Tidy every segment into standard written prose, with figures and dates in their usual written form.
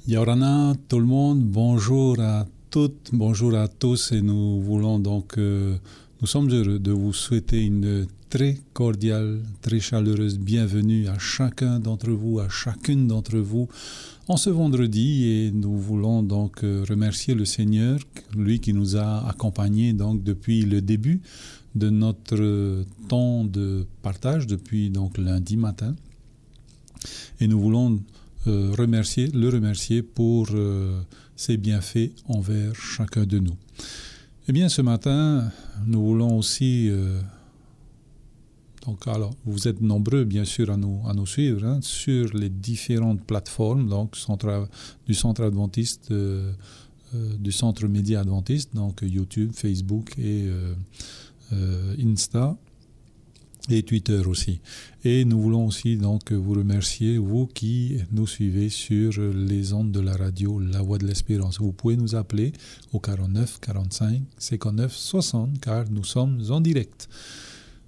Yorana, tout le monde, bonjour à toutes, bonjour à tous et nous voulons donc, nous sommes heureux de vous souhaiter une très cordiale, très chaleureuse bienvenue à chacun d'entre vous, à chacune d'entre vous en ce vendredi et nous voulons donc remercier le Seigneur, lui qui nous a accompagnés donc depuis le début de notre temps de partage, depuis donc lundi matin. Et nous voulons le remercier pour ses bienfaits envers chacun de nous. Eh bien, ce matin, nous voulons aussi... donc, alors, vous êtes nombreux, bien sûr, à nous suivre sur les différentes plateformes donc, du Centre Adventiste, du Centre Média Adventiste, donc YouTube, Facebook et Insta. Et Twitter aussi. Et nous voulons aussi donc vous remercier, vous qui nous suivez sur les ondes de la radio La Voix de l'Espérance. Vous pouvez nous appeler au 49 45 59 60 car nous sommes en direct.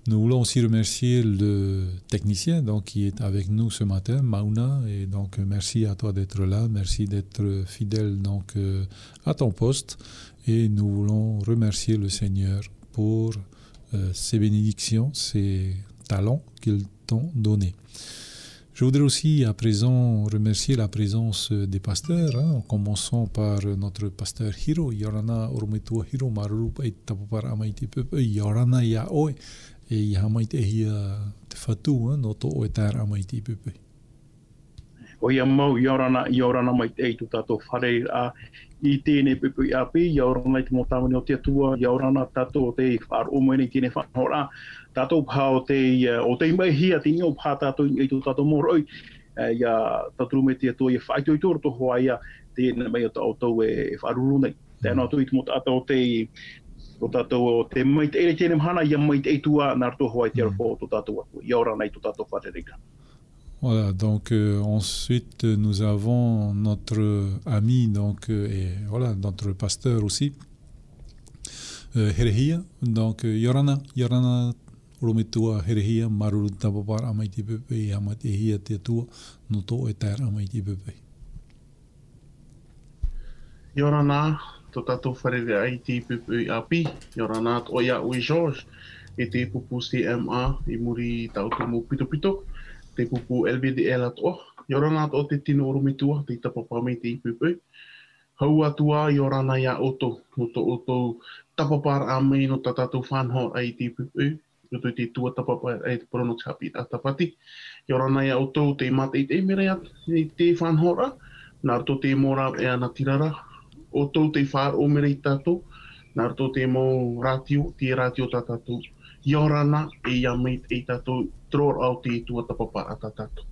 Nous voulons aussi remercier le technicien donc, qui est avec nous ce matin, Mauna, et donc merci à toi d'être là, merci d'être fidèle donc, à ton poste. Et nous voulons remercier le Seigneur pour ces bénédictions, ces talents qu'ils t'ont donnés. Je voudrais aussi à présent remercier la présence des pasteurs, en commençant par notre pasteur Hiro, Yorana Ormetua Hiro Marupa et Tapapar Amaiti Pepe, Yorana Yaoe, et Yamaite Hia Tefatu, Noto Oetar Amaiti Pepe. O ia mau Yorana mai te tu tato whare a I tēne pepe I api, Yorana I te motamani o te atua, Yorana tato o te whar o moene I tēne whanhora, tato pā o te mai hia, te nio pā tato I tu tato moro oi, ia taturu me te atua, ia whaito I tōro to hoa ia, tēne mai o tau e wharuru nei. Tēnā tu I te motata o te o tato o te mai te ere tēne mhana, ia mai te eitua, nā rato hoa I te arafo o tato atua, Yorana I tu tato whaterika. Voilà, donc ensuite nous avons notre ami donc et voilà notre pasteur aussi Herehia donc Yorana Urumetua Herehia Maruru Tapapar Amaiti Pepe Amati Hia Tetua Noto Etar Amaiti Pepe. Yorana to tato wharere ai te pepe api Yorana to ia ui George e te pupu CMA I muri tautumu pito te pupu LBDL atoa. Yorana o te tino orumitua, te tapapa me te ipupu. Hau atua Yorana ia oto, no to oto tapapar a mei no tatatou whanho ai te ipupu. No te tua tapapa ai te prono chapi a tapati. Yorana ia oto te mate I te mere I te whanhora. Nā rato te mora e ana tirara. Oto te whar o mere I tato. Nā rato te mo ratio, te ratio tatatou. Yorana e ia mei te tato tror au te tua tapapa a tatato.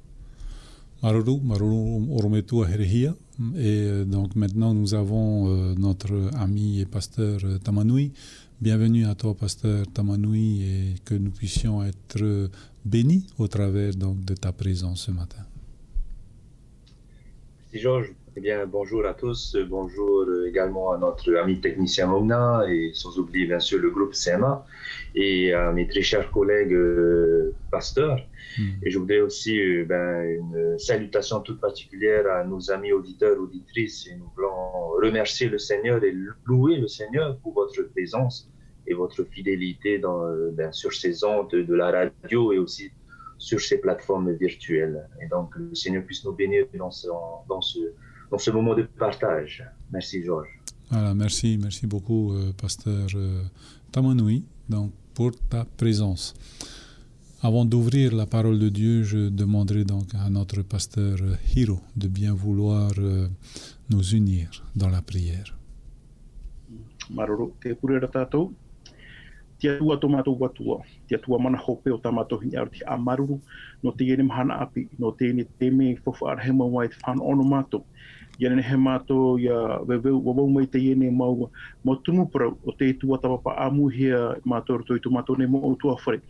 Maruru Orometua Herehia. Et donc maintenant nous avons notre ami et pasteur Tamanui. Bienvenue à toi pasteur Tamanui et que nous puissions être bénis au travers donc de ta présence ce matin. Merci Georges. Eh bien, bonjour à tous, bonjour également à notre ami technicien Mona et sans oublier bien sûr le groupe CMA et à mes très chers collègues pasteurs. Et je voudrais aussi une salutation toute particulière à nos amis auditeurs, auditrices et nous voulons remercier le Seigneur et louer le Seigneur pour votre présence et votre fidélité sur ces ondes de la radio et aussi sur ces plateformes virtuelles. Et donc le Seigneur puisse nous bénir dans ce moment de partage. Merci Georges. Voilà, merci beaucoup pasteur Tamanui donc, pour ta présence. Avant d'ouvrir la parole de Dieu, je demanderai donc à notre pasteur Hiro de bien vouloir nous unir dans la prière. Maroro, te purera tātou. Te atua tomatou watua, te atua mana hope o tamatou hini aru te amaruru, no te ene mahana api, no te ene teme whawhaara he mawai te whana ono mātou. Iana he mātou ia wawau mai te ene mau tumupura o te tua tapapa amu hea mātou rato I tu mātou ne mo o tua whare.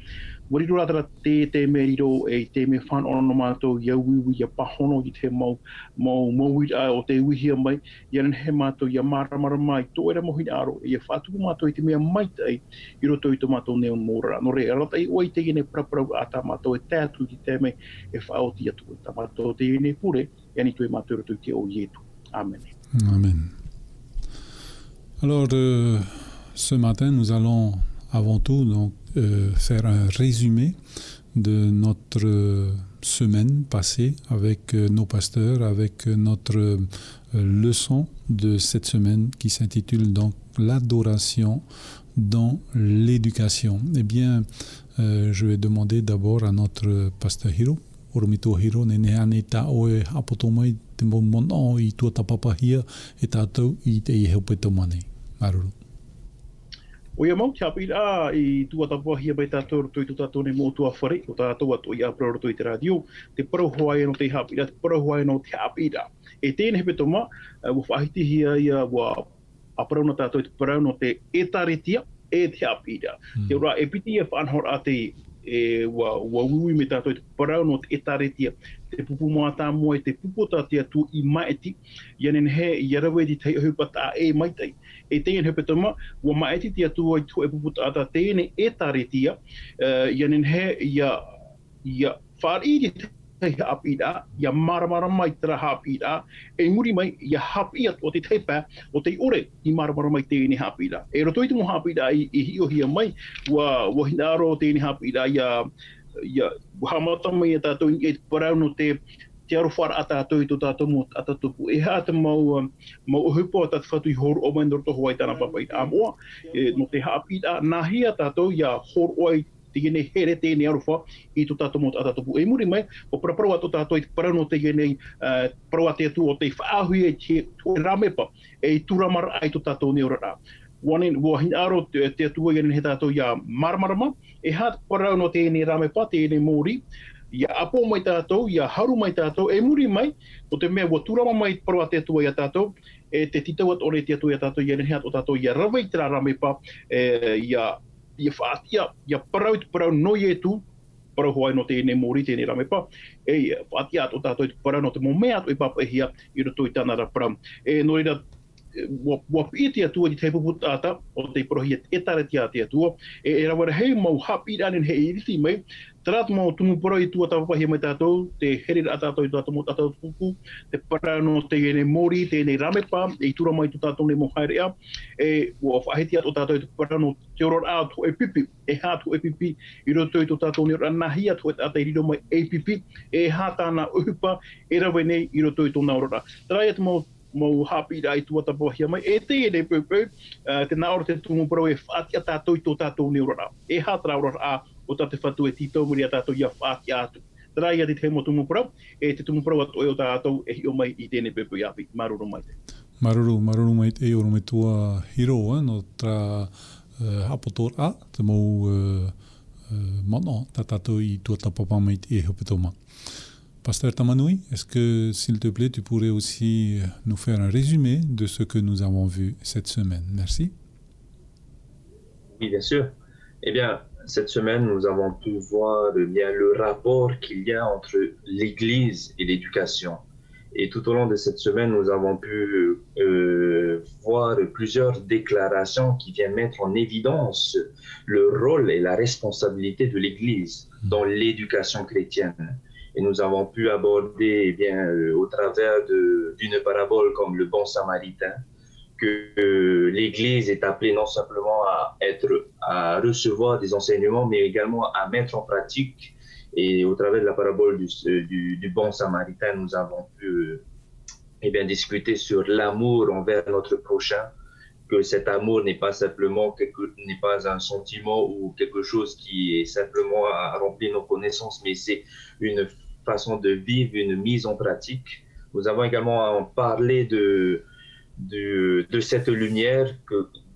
Wariro ratara te me riro e te me whan ono mātou ia wiwi ia pahono I te mau o te wihia mai. Iana he mātou ia maramara mai tō era mohini aro ia whātuku mātou I te mea maitai I roto I tu mātou neo mōra. No re, rata I oi te ene praparau a tā mātou e tātu I te me e whaoti atu. Tā mātou te ene pure, iani tu e mātou rato I te o ietu. Amen. Amen. Alors, ce matin, nous allons avant tout donc, faire un résumé de notre semaine passée avec nos pasteurs, avec notre leçon de cette semaine qui s'intitule donc l'adoration dans l'éducation. Eh bien, je vais demander d'abord à notre pasteur Hiro. Oromito Hiro, nene aneta oe apotomai te mono I tua tapapahia e tātou I te I heupeto mane. Maruru. O ia mau te apira I tua tapahia mai tātou toi tu tātou ne mo tua whare, o tātou atu I aproro toi te radio, te parahoai no te hapira, te parahoai no te apira. E tēne hepeto ma, wa whahitihia ia wa aprau no tātou te parau no te etaretia e te apira. Te ora e piti e whanhor a te wa ui me tātou te parau no te etaretia, te pupu moa tā moa te pupu tātia tu I maeti, ianen he I arawe di tei hupata e maitai. E tēne hepetama, wa maeti tia tu ai tu e pupu tāta tēne etaretia, ianen he ia whari di tei hapira, ia maramara mai tera hapira, e muri mai ia hapia o te teipa o te ore I maramara mai tēne hapira. E roto I tumo hapira I hiohia mai, wa hinaro tēne hapira ia hamata mai e tātou I parau no te aro whara a tātou I tō tātou mo atatupu. E hā te mau hupo a tātou whatu I horo o mai ndorto hoai tāna papai tā moa, no te hapira, nā hia tātou ia horo oi tēne here tēne aruwha I tō tātou mo atatupu. E muri mai, o paraparau a tō tātou I parau no tēne parau a te atu o te whaahui e te ramepa, e turamara ai tō tātou neorara. Wa hinaro te atua he tātou ia maramarama, e hāt parau no tēne ramepa, tēne mōri, ia apo mai tātou, ia haru mai tātou, e muri mai, o te mea wa turama mai parau a te atua ia tātou, e te titauat o te atua ia tātou, ia hāt o tātou ia rawai tera ramepa, ia whaatia, ia parau te parau noi e tu, parau hoai no tēne mōri, tēne ramepa, e whaatia o tātou te parau no te momea tu I papahia, I roto I tāna rapara. E no reira, wa piti atua di te pupu tāta, o te parohia e tareti a te atua, e rawara hei mau hapi ranen hei iriti mai, taratu mau tumu parau I tua tapapahia mai tātou, te herera a tātou I tātou mo tātou pupu, te parau no tēne mōri, tēne ramepa, e tura mai tu tātou ne mo haerea, e wa whaheti ato tātou te parau no te oror a tu e pipi, e hā tu e pipi, I roto I tu tātou ne ora nahi atu e tātou riro mai e pipi, e hā tāna uhupa, e rawe nei I roto I tōna orora. Tarai atu mau hapi rai tua tapahia mai, e tēne pēpē, te nā ora te tumu parau e whaatia tātou I tō tātou ne orora. E hā tāra orora a, o tāte whatu e titau muri a tātou ia whaatia atu. Tarai ati te mo tumu parau, e te tumu parau atu e o tātou e hio mai I tēne pēpē api. Maruru mai te. Maruru mai te e oro me tua Hiro, no tra hapotor a, te mau mono, ta tātou I tua tapapa mai te e hopetoma. Pasteur Tamanui, est-ce que, s'il te plaît, tu pourrais aussi nous faire un résumé de ce que nous avons vu cette semaine? Merci. Oui, bien sûr. Eh bien, cette semaine, nous avons pu voir bien le rapport qu'il y a entre l'Église et l'éducation. Et tout au long de cette semaine, nous avons pu voir plusieurs déclarations qui viennent mettre en évidence le rôle et la responsabilité de l'Église dans l'éducation chrétienne. Et nous avons pu aborder au travers d'une parabole comme le bon samaritain, que l'Église est appelée non simplement à recevoir des enseignements, mais également à mettre en pratique. Et au travers de la parabole du bon samaritain, nous avons pu discuter sur l'amour envers notre prochain, que cet amour n'est pas simplement n'est pas un sentiment ou quelque chose qui est simplement à remplir nos connaissances, mais c'est une façon de vivre, une mise en pratique. Nous avons également parlé de cette lumière,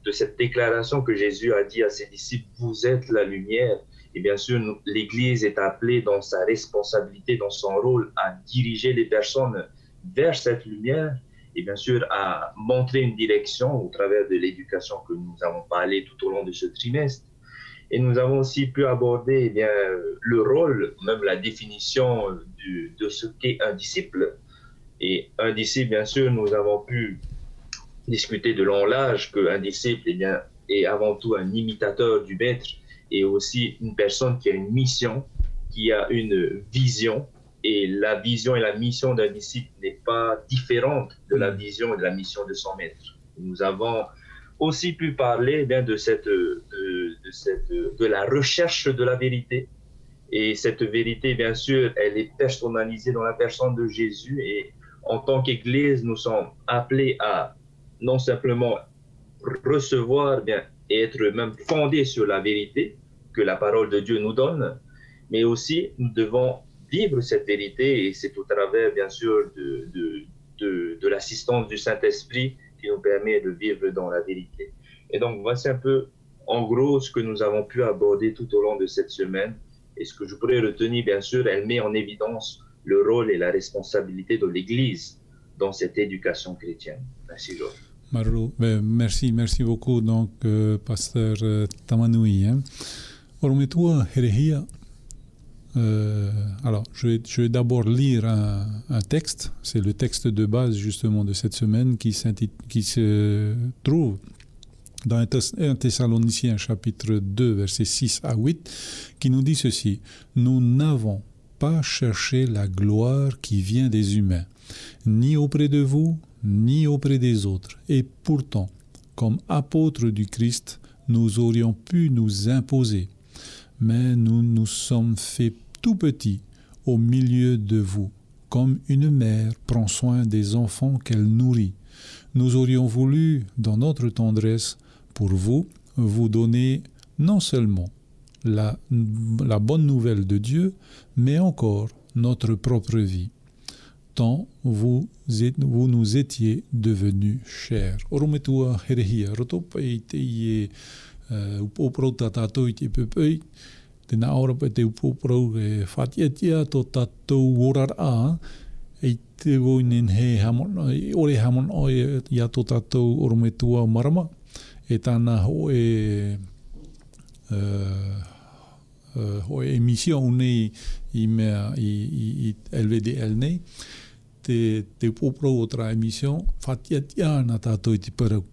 de cette déclaration que Jésus a dit à ses disciples, vous êtes la lumière. Et bien sûr, l'Église est appelée dans sa responsabilité, dans son rôle, à diriger les personnes vers cette lumière et bien sûr à montrer une direction au travers de l'éducation que nous avons parlé tout au long de ce trimestre. Et nous avons aussi pu aborder le rôle, même la définition de ce qu'est un disciple. Et un disciple, bien sûr, nous avons pu discuter de long large qu'un disciple est avant tout un imitateur du maître et aussi une personne qui a une mission, qui a une vision et la vision et la mission d'un disciple n'est pas différente de la vision et de la mission de son maître. Nous avons aussi pu parler bien de la recherche de la vérité. Et cette vérité, bien sûr, elle est personnalisée dans la personne de Jésus. Et en tant qu'Église, nous sommes appelés à non simplement recevoir bien, et être même fondés sur la vérité que la parole de Dieu nous donne, mais aussi nous devons vivre cette vérité, et c'est au travers, bien sûr, de l'assistance du Saint-Esprit qui nous permet de vivre dans la vérité. Et donc, voici un peu, en gros, ce que nous avons pu aborder tout au long de cette semaine. Et ce que je pourrais retenir, bien sûr, elle met en évidence le rôle et la responsabilité de l'Église dans cette éducation chrétienne. Merci, Georges. Marou, merci beaucoup, donc, pasteur Tamanoui. Orometua Herehia. Alors, je vais d'abord lire un texte. C'est le texte de base, justement, de cette semaine qui se trouve dans 1 Thessaloniciens chapitre 2, versets 6 à 8, qui nous dit ceci. « Nous n'avons pas cherché la gloire qui vient des humains, ni auprès de vous, ni auprès des autres. Et pourtant, comme apôtres du Christ, nous aurions pu nous imposer. Mais nous nous sommes fait tout petits au milieu de vous, comme une mère prend soin des enfants qu'elle nourrit. Nous aurions voulu, dans notre tendresse, pour vous donner non seulement la bonne nouvelle de Dieu, mais encore notre propre vie, tant vous nous étiez devenus chers. Orometua herehia, rotopai te ie upoprau tatatou te pepei, te na ora pa te upoprau e whatiatia to tatou orara, e te woinen he hamon, ore hamon o ia to tatou orometua marama, e tāna ho emission nei i mea i LVDL nei, te upoprau o tra emission, whatiatia na tātou i te parau.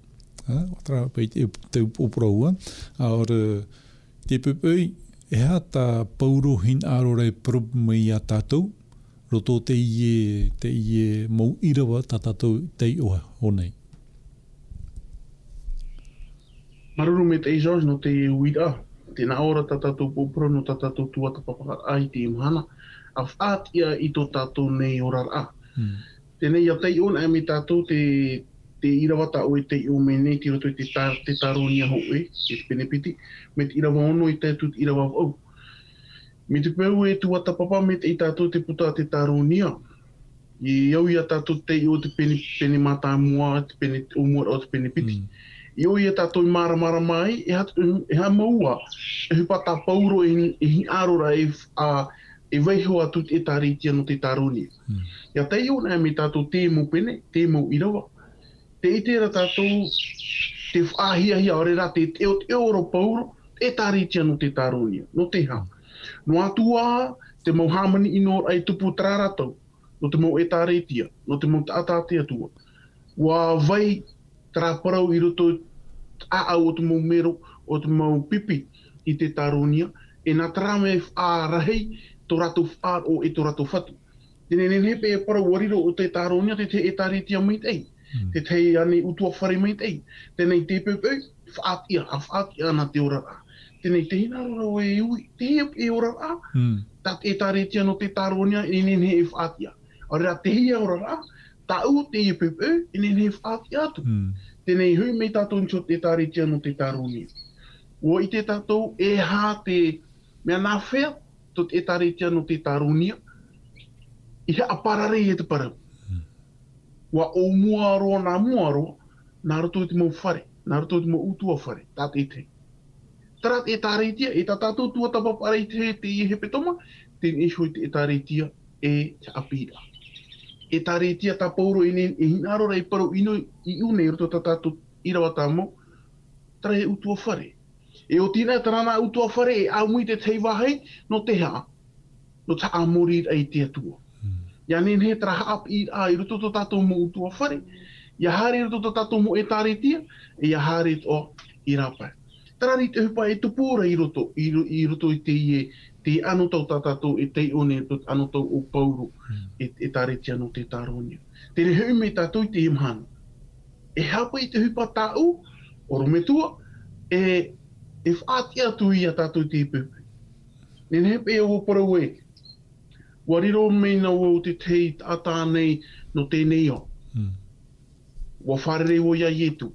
Otra pe te upoprau. Aora, te pepei, e ha tā pauro hin arore prob mai a tātou, roto te ie mau irawa tā tātou te oha honei. Maruru me te George no te uira. Tēnā ora tā tātou pōpro no tā tātou tuata papaka ai te imahana. A whātia i tō tātou nei orara. Tēnei a tei ona e me tātou te irawata o e te o me nei te roto i te taronia ho e, te penepiti. Me te irawa ono i te tūt irawa au. Me te peu e tuata papa me te i tātou te puta te taronia. I au ia tātou te o te pene mata mua, te pene umua o te penepiti. I o ia tātou i maramara mai, e ha maua, e hupata pauro e arora e weiho atu e taritia no te taronia. Ia tei ona e me tātou te mo pene, te mo irawa. Te itera tātou te whāhiahia ore rā te oro pauro, e taritia no te taronia, no te ha. No atua, te mau hamani ino ai tupu traratou, no te mau e taritia, no te mau tātātia tua. Wa vai traparau i roto o te mau mero, o te mau pipi i te taronia, e nā tarame whārahei tō rato whār o e tō rato whatu. Tēnei nenepe e parau wariro o te taronia te e taritia mai tei, te tei ane utua whare mai tei, tēnei te pepe, whaatia ana te orara. Tēnei te hinarora o e ui, te e orara, tat e taritia no te taronia, e nene e whaatia. Ora te hia orara, tau te e pepe, e nene e whaatia atu. Tēnei hui mei tātou ncho te taritia no te taronia. O i te tātou e hā te mea nā whea to te taritia no te taronia, i hea aparare e te parau. Wa o muaro nā muaro, nā roto te mau whare, nā roto te mau utua whare, tā te te. Tara te taritia, e tā tātou tua tapapare te i he petoma, tēnei hui te taritia e te apira. E taritia tā pauro e hinarora e parau ino i une roto tā tātou irawa tā mo, tara e utua whare. E o tina tarana utua whare e aumui te tei wahei no te ha, no ta amori ai te atua. Ia nen he tara haap i roto tā tātou mo utua whare, ia hare roto tā tātou mo e taritia, e ia hare o i rapa. Tarani te hupa e tupura I roto I te anu tau tatatou e te one anu tau o pauru e tareti anu te taronia. Te rehui me tatou I te imhana. E hapa I te hupa tau, oro me tua, e whaati atu I a tatou te ipupu. Nene hepe e o parau e, wariro me na o te tei ata nei no tēnei o. Wa wharere o ia ietu.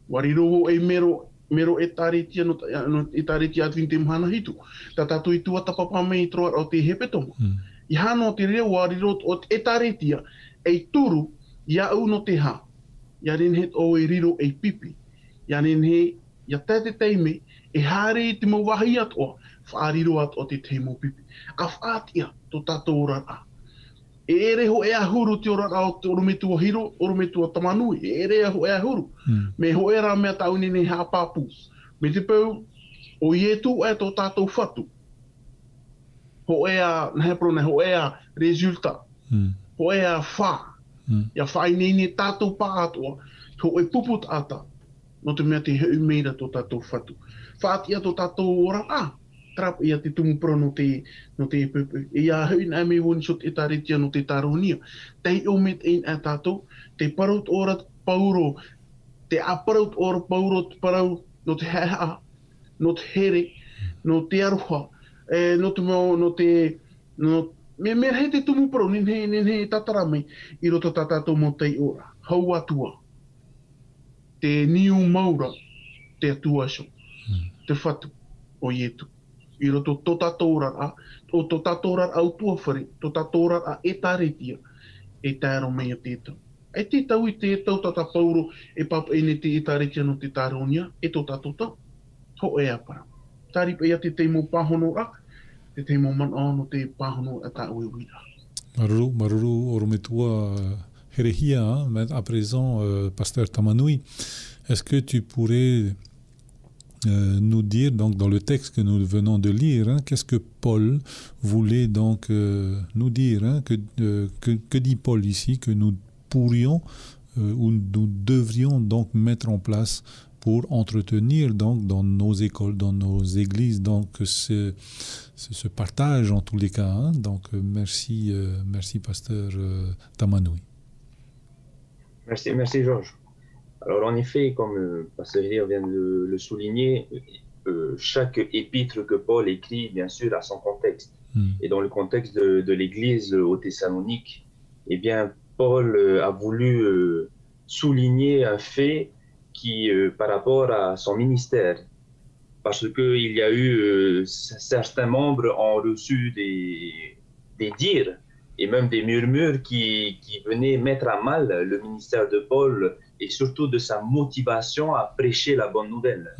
Wariro o e mero e tareti anu e tareti atu te mhana hitu. Ta tatou I tua tapapa mei troa o te hepe tonga. I hano te reo wariro o e taretia e turu ia au no te ha. Ia ren o e riro e pipi. Ia ren ia tete teime e hare te mauwahi atoa whaariro at o te teimo pipi. A whaatia to tatou rara. E ere ho e ahuru te ora o te orometua hiro, orometua tamanui. E ere ho e ahuru. Me ho e ra mea tauni nei hāpapu. Me te pau o ietu e to tatou whatu. Ho e a, naheprone, ho e a resulta. Ho e a wha. Ia whai nei ne tatou pa atoa. Ho e puput ata. No te mea te heu meira to tatou whatu. Whaatia to tatou ora a. Trap ia te tumupura no te pupu. Ia hui na me woni sot e taretia no te taronia. Tei o met ein a tatou. Te paraut ora pauro. Te aparaut ora pauro te parau no te hea. No te here. No te aruha. No te mau, no te... Me he te tumupura, nin he tataramei. I roto tatou mo tei ora. Hau atua. Te niu maura. Te atua so. Te whatu o ietu. I roto to tatou rara, o to tatou rara au tuawhare, to tatou rara e taretia, e tāro mea tētau. E tētau I tētau tata pauro e papa e ne te e taretia no te tāronia, e to tatou tau. Ho e apara. Tāripa ia te teimo pāhono ra, te teimo mana no te pāhono a tā ue wira. Maruru, orometua herehia, à présent, pasteur Tamanui, est-ce que tu pourrais nous dire, donc dans le texte que nous venons de lire, qu'est-ce que Paul voulait donc nous dire, que dit Paul ici, que nous pourrions ou nous devrions donc mettre en place pour entretenir donc dans nos écoles, dans nos églises, donc ce partage en tous les cas. Donc merci pasteur Tamanoui. Merci Georges. Alors en effet, comme Pasteur Elia vient de le souligner, chaque épître que Paul écrit, bien sûr, a son contexte. Et dans le contexte de l'Église aux Thessaloniques, eh bien, Paul a voulu souligner un fait qui, par rapport à son ministère, parce qu'il y a eu certains membres ont reçu des dires et même des murmures qui venaient mettre à mal le ministère de Paul et surtout de sa motivation à prêcher la bonne nouvelle.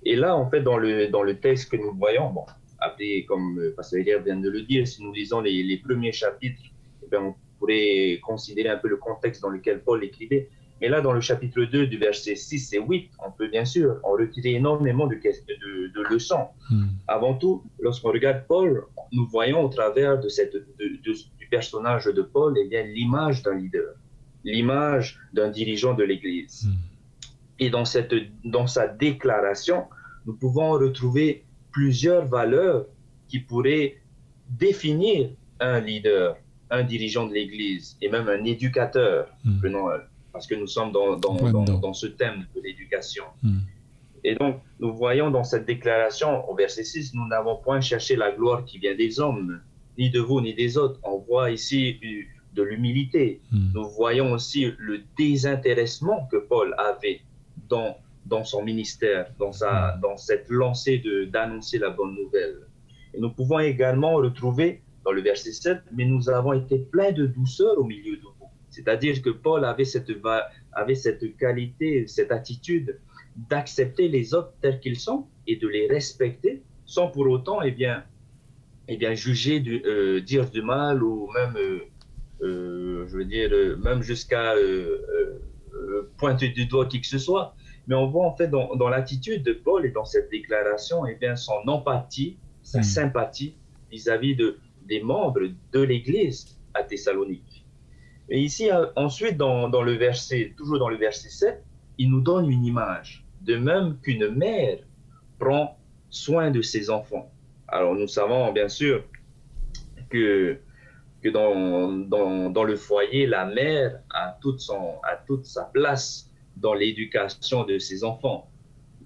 Et là, en fait, dans le texte que nous voyons, bon, après, comme Pasteur Elia vient de le dire, si nous lisons les premiers chapitres, eh bien, on pourrait considérer un peu le contexte dans lequel Paul écrivait. Mais là, dans le chapitre 2, du verset 6 et 8, on peut bien sûr en retirer énormément de leçons. Avant tout, lorsqu'on regarde Paul, nous voyons au travers du personnage de Paul, eh bien, l'image d'un leader, l'image d'un dirigeant de l'Église. Et dans sa déclaration, nous pouvons retrouver plusieurs valeurs qui pourraient définir un leader, un dirigeant de l'Église et même un éducateur. Parce que nous sommes dans ce thème de l'éducation. Et donc, nous voyons dans cette déclaration, au verset 6, nous n'avons point cherché la gloire qui vient des hommes, ni de vous, ni des autres. On voit ici de l'humilité. Nous voyons aussi le désintéressement que Paul avait dans son ministère, dans cette lancée d'annoncer la bonne nouvelle. Et nous pouvons également retrouver dans le verset 7, mais nous avons été pleins de douceur au milieu de vous. C'est-à-dire que Paul avait cette qualité, cette attitude d'accepter les autres tels qu'ils sont et de les respecter sans pour autant juger, dire du mal ou même, même jusqu'à pointer du doigt qui que ce soit. Mais on voit en fait dans l'attitude de Paul et dans cette déclaration, son empathie, sa sympathie vis-à-vis des membres de l'Église à Thessalonique. Et ici, ensuite, toujours dans le verset 7, il nous donne une image de même qu'une mère prend soin de ses enfants. Alors nous savons bien sûr que dans le foyer, la mère a toute sa place dans l'éducation de ses enfants.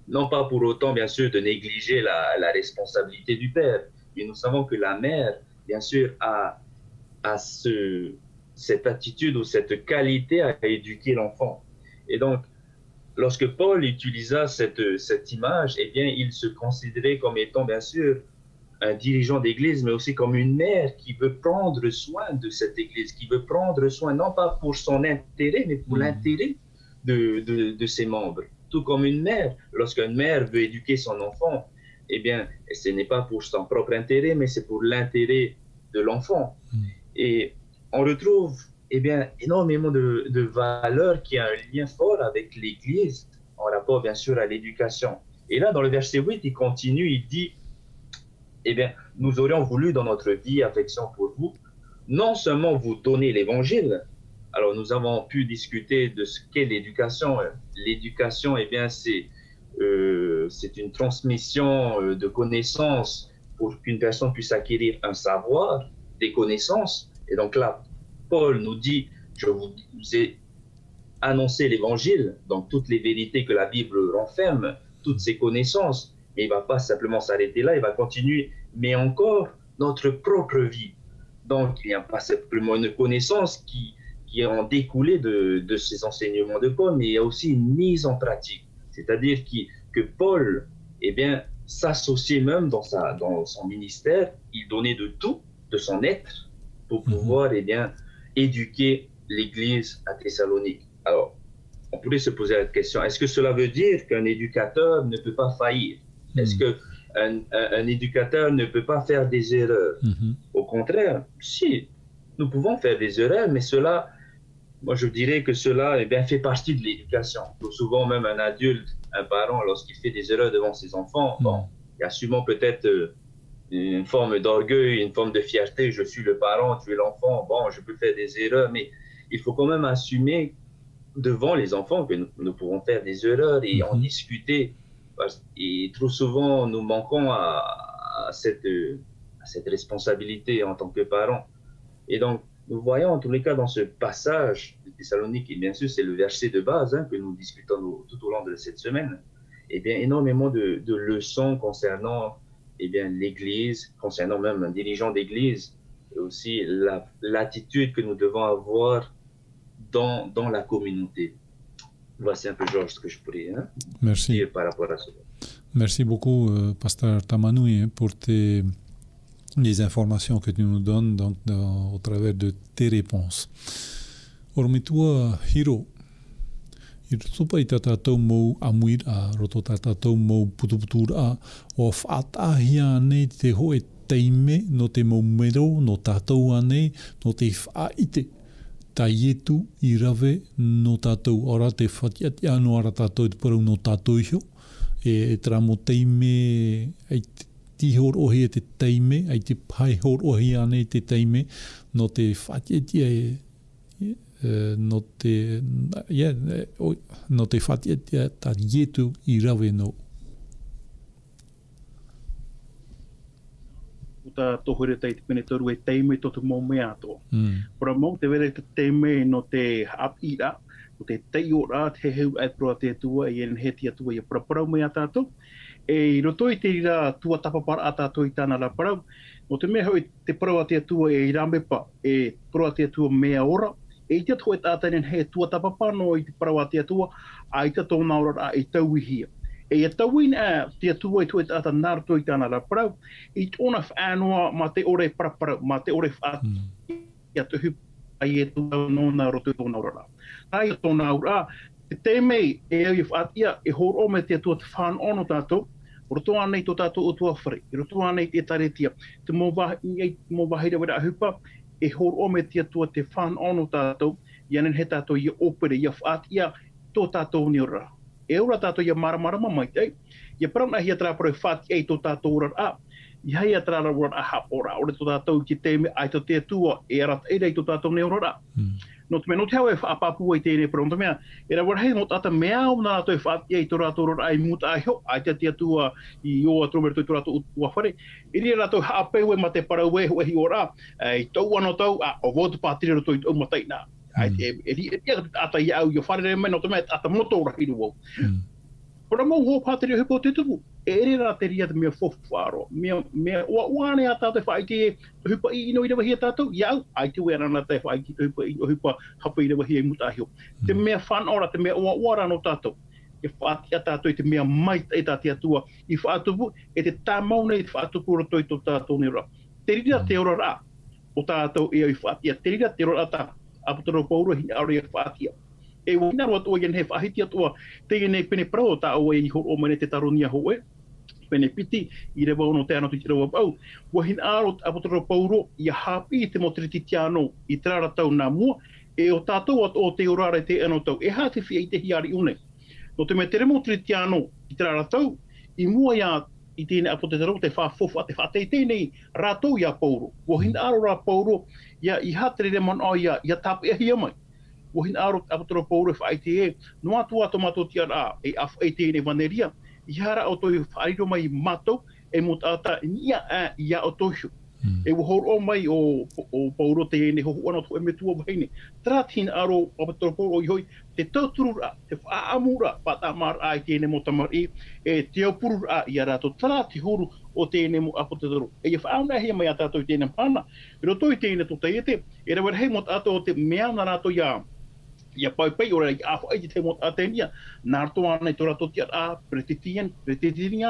Non pas pour autant, bien sûr, de négliger la responsabilité du père. Et nous savons que la mère, bien sûr, a cette attitude ou cette qualité à éduquer l'enfant. Et donc, lorsque Paul utilisa cette image, eh bien, il se considérait comme étant, bien sûr, un dirigeant d'église, mais aussi comme une mère qui veut prendre soin de cette église, qui veut prendre soin, non pas pour son intérêt, mais pour l'intérêt de ses membres. Tout comme une mère, lorsqu'une mère veut éduquer son enfant, eh bien, ce n'est pas pour son propre intérêt, mais c'est pour l'intérêt de l'enfant. Et on retrouve, eh bien, énormément de valeurs qui ont un lien fort avec l'Église, en rapport, bien sûr, à l'éducation. Et là, dans le verset 8, il continue, il dit, eh bien, nous aurions voulu, dans notre vie, affection pour vous, non seulement vous donner l'Évangile. Alors, nous avons pu discuter de ce qu'est l'éducation. L'éducation, eh bien, c'est une transmission de connaissances pour qu'une personne puisse acquérir un savoir, des connaissances. Et donc là, Paul nous dit, je vous ai annoncé l'Évangile, donc toutes les vérités que la Bible renferme, toutes ces connaissances. Mais il ne va pas simplement s'arrêter là, il va continuer, mais encore notre propre vie. Donc, il n'y a pas simplement une connaissance qui en découlé de ces enseignements de Paul, mais il y a aussi une mise en pratique. C'est-à-dire que Paul, eh bien, s'associait même dans son ministère, il donnait de tout, de son être, pour pouvoir, eh bien, éduquer l'Église à Thessalonique. Alors, on pourrait se poser la question, est-ce que cela veut dire qu'un éducateur ne peut pas faillir? Est-ce qu'un éducateur ne peut pas faire des erreurs? Au contraire, si, nous pouvons faire des erreurs, mais cela, moi je dirais que cela, eh bien, fait partie de l'éducation. Souvent même un adulte, un parent, lorsqu'il fait des erreurs devant ses enfants, bon, il y a sûrement peut-être une forme d'orgueil, une forme de fierté, je suis le parent, tu es l'enfant, bon, je peux faire des erreurs, mais il faut quand même assumer devant les enfants que nous pourrons faire des erreurs et en discuter. Et trop souvent, nous manquons à cette responsabilité en tant que parents. Et donc, nous voyons en tous les cas dans ce passage de Thessalonique, et bien sûr c'est le verset de base que nous discutons tout au long de cette semaine, et bien énormément de leçons concernant l'Église, concernant même un dirigeant d'Église, et aussi l'attitude que nous devons avoir dans la communauté. Voici un peu, Georges, ce que je pourrais dire par rapport à cela. Merci beaucoup, Pasteur Tamanoui, pour les informations que tu nous donnes donc, au travers de tes réponses. Ormitua Hiro, i rotopa i tātou mou amuira, roto tātou mou putuputura, o whaatahia nei te hoe teime no te maumero no tātou ane no te whaite. Ta ietu i rave no tātou ora te whatiati anu ara tātou te parau no tātou iho. E tra mo teime ai ti hor ohi te teime, ai te pai hor ohi ane te teime no te whatiati no te whatiati ta ietu i rave no. Ta tohore tai te pene toru e teime to te mo mea to. Para mo te vere te teime no te apira, no te teiora te heu ai proa te tua i en heti atua i parau mea tātou. E roto i te ira tua tapapara a tātou i tāna la parau. No te mea hoi te parau a te atua e ramepa e proa te atua mea ora. E i te atua e tātainen he tua tapapano i te parau a te atua a i tatou naura a i tau i hia. E tauin te atua i tue tāta nārto i tāna la parau, i tōna whānoa ma te ore paraparau, ma te ore whāti i atu hupa i e tū nōna roto i tōna ora. Tai o tōna ora, te temei e au i whātia e horo me te atua te whānono tātou, roto anei tō tātou o tua whare, roto anei te taretia, te mō wahira wera hupa, e horo me te atua te whānono tātou, i anen he tātou i opere, i a whātia tō tātou ni ora. E ora tātou ia maramarama mai te, ia parana hia trāparo e whāti ei tō tātou ora a, i hei a trāparo ora a hapora, ore tō tātou ki teime ai tō te atua, e arat eirei tō tātou ne ora a. no te meno te hau e whaapapu e tēne pronto mea, e ra warhei mo tata mea o nā toi whaati ei tō rātou ai muta ai ho, ai te tia tua i o atromere toi tō rātou utua whare, i ria rātou haapeu e ma te parau e hi ora, i tau ano tau, o votu pātiri ro toi tau matai nā. E ria ata i au i o whare me no te mea, ata moto rahiru wau. Ora mo ho pātiri o hepo te tupu, e ria te ria te mea whofwharo, mea oane a tātou whaiti e hupa i ino i rawa hia tātou, iau, ai te wea rana te whaiti te hupa i ino hupa hapa i rawa hia i muta ahio. Te mea whanora, te mea oara no tātou, e whaati a tātou i te mea mai e tātia tua i whaatupu, e te tā mauna i te whaatupu ro toi tō tātou ni ra. Te rira te ora rā, o tātou e au i whaati, te rira te ora tā, aputaro pauro hi aore e whaati a. E wina roa toa ien he whahiti atua te ine pene prao ta o e i ho o mene te taronia ho e. Pene piti i rewa ono te anatu i te rawa pau. Wahin aro apotoro pauro i a hapi te motriti tiano i trara tau nā mua e o tātou at o te orare te ano tau. E hate fia i te hiari une. No te me tere motriti tiano i trara tau i mua ia i tēne apotoro te whafofa te whatei tēnei rātou ia pauro. Wahin aro rā pauro ia i hatere re man o ia tapu e hia mai. Wahin aro apotoro pauro whaiti e no atu ato mato tia rā e af e tēne vaneria. I hara o toi whairo mai matou e mo tata nia a ia o toisho. E wahoro mai o pauro te ene ho ana to e metua baine. Tratin aro apotoro pauro i hoi te tauturura, te whaamura pata mar ai tēne mo tamari e te opurura i ara to trati huru o tēne mo apotoro. E whaamna hea mai ata toi tēne mana. E ro toi tēne to teiete, e ra warhei mo tata o te mea na rato ia ia pai ora i aho ai te mo atenia na toa nei tora totia a pretitian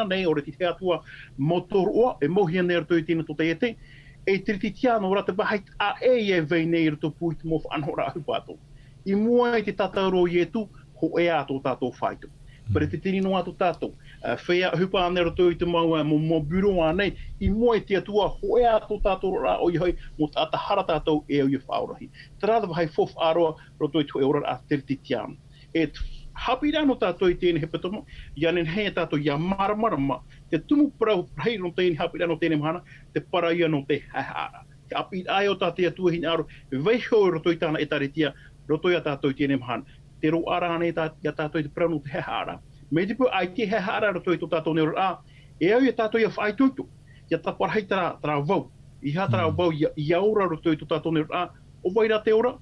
nei ora te atua motor o e mohia nei to tina to tete e trititiano ora te bahai a e vei to puit mo anhora hupato i mua te tataro yetu ho e ato tato faito pretitino ato tato fea hupa nei to te mau mo buro anei i mua te atua ho e ato tato ra o i hoi mo tata harata tato e o i faurahi trada bahai fof aro roto i tu euro a tertitiam et hapira no tato i tēne hepatomo ianen he tato ia marmarama te tumu prau prei no tēne hapira no tēne mahana te para ia no te hahara te api ai o tato ia tuahin aro veiho roto i tāna e taritia roto ia tato i tēne mahana te ro arane ia tato i te prau no te hahara me te pu ai te hahara roto i to tato nero a e au ia tato ia whai tuitu ia taparhai tra vau i ha tra vau ia ora roto i to tato nero a o vaira te ora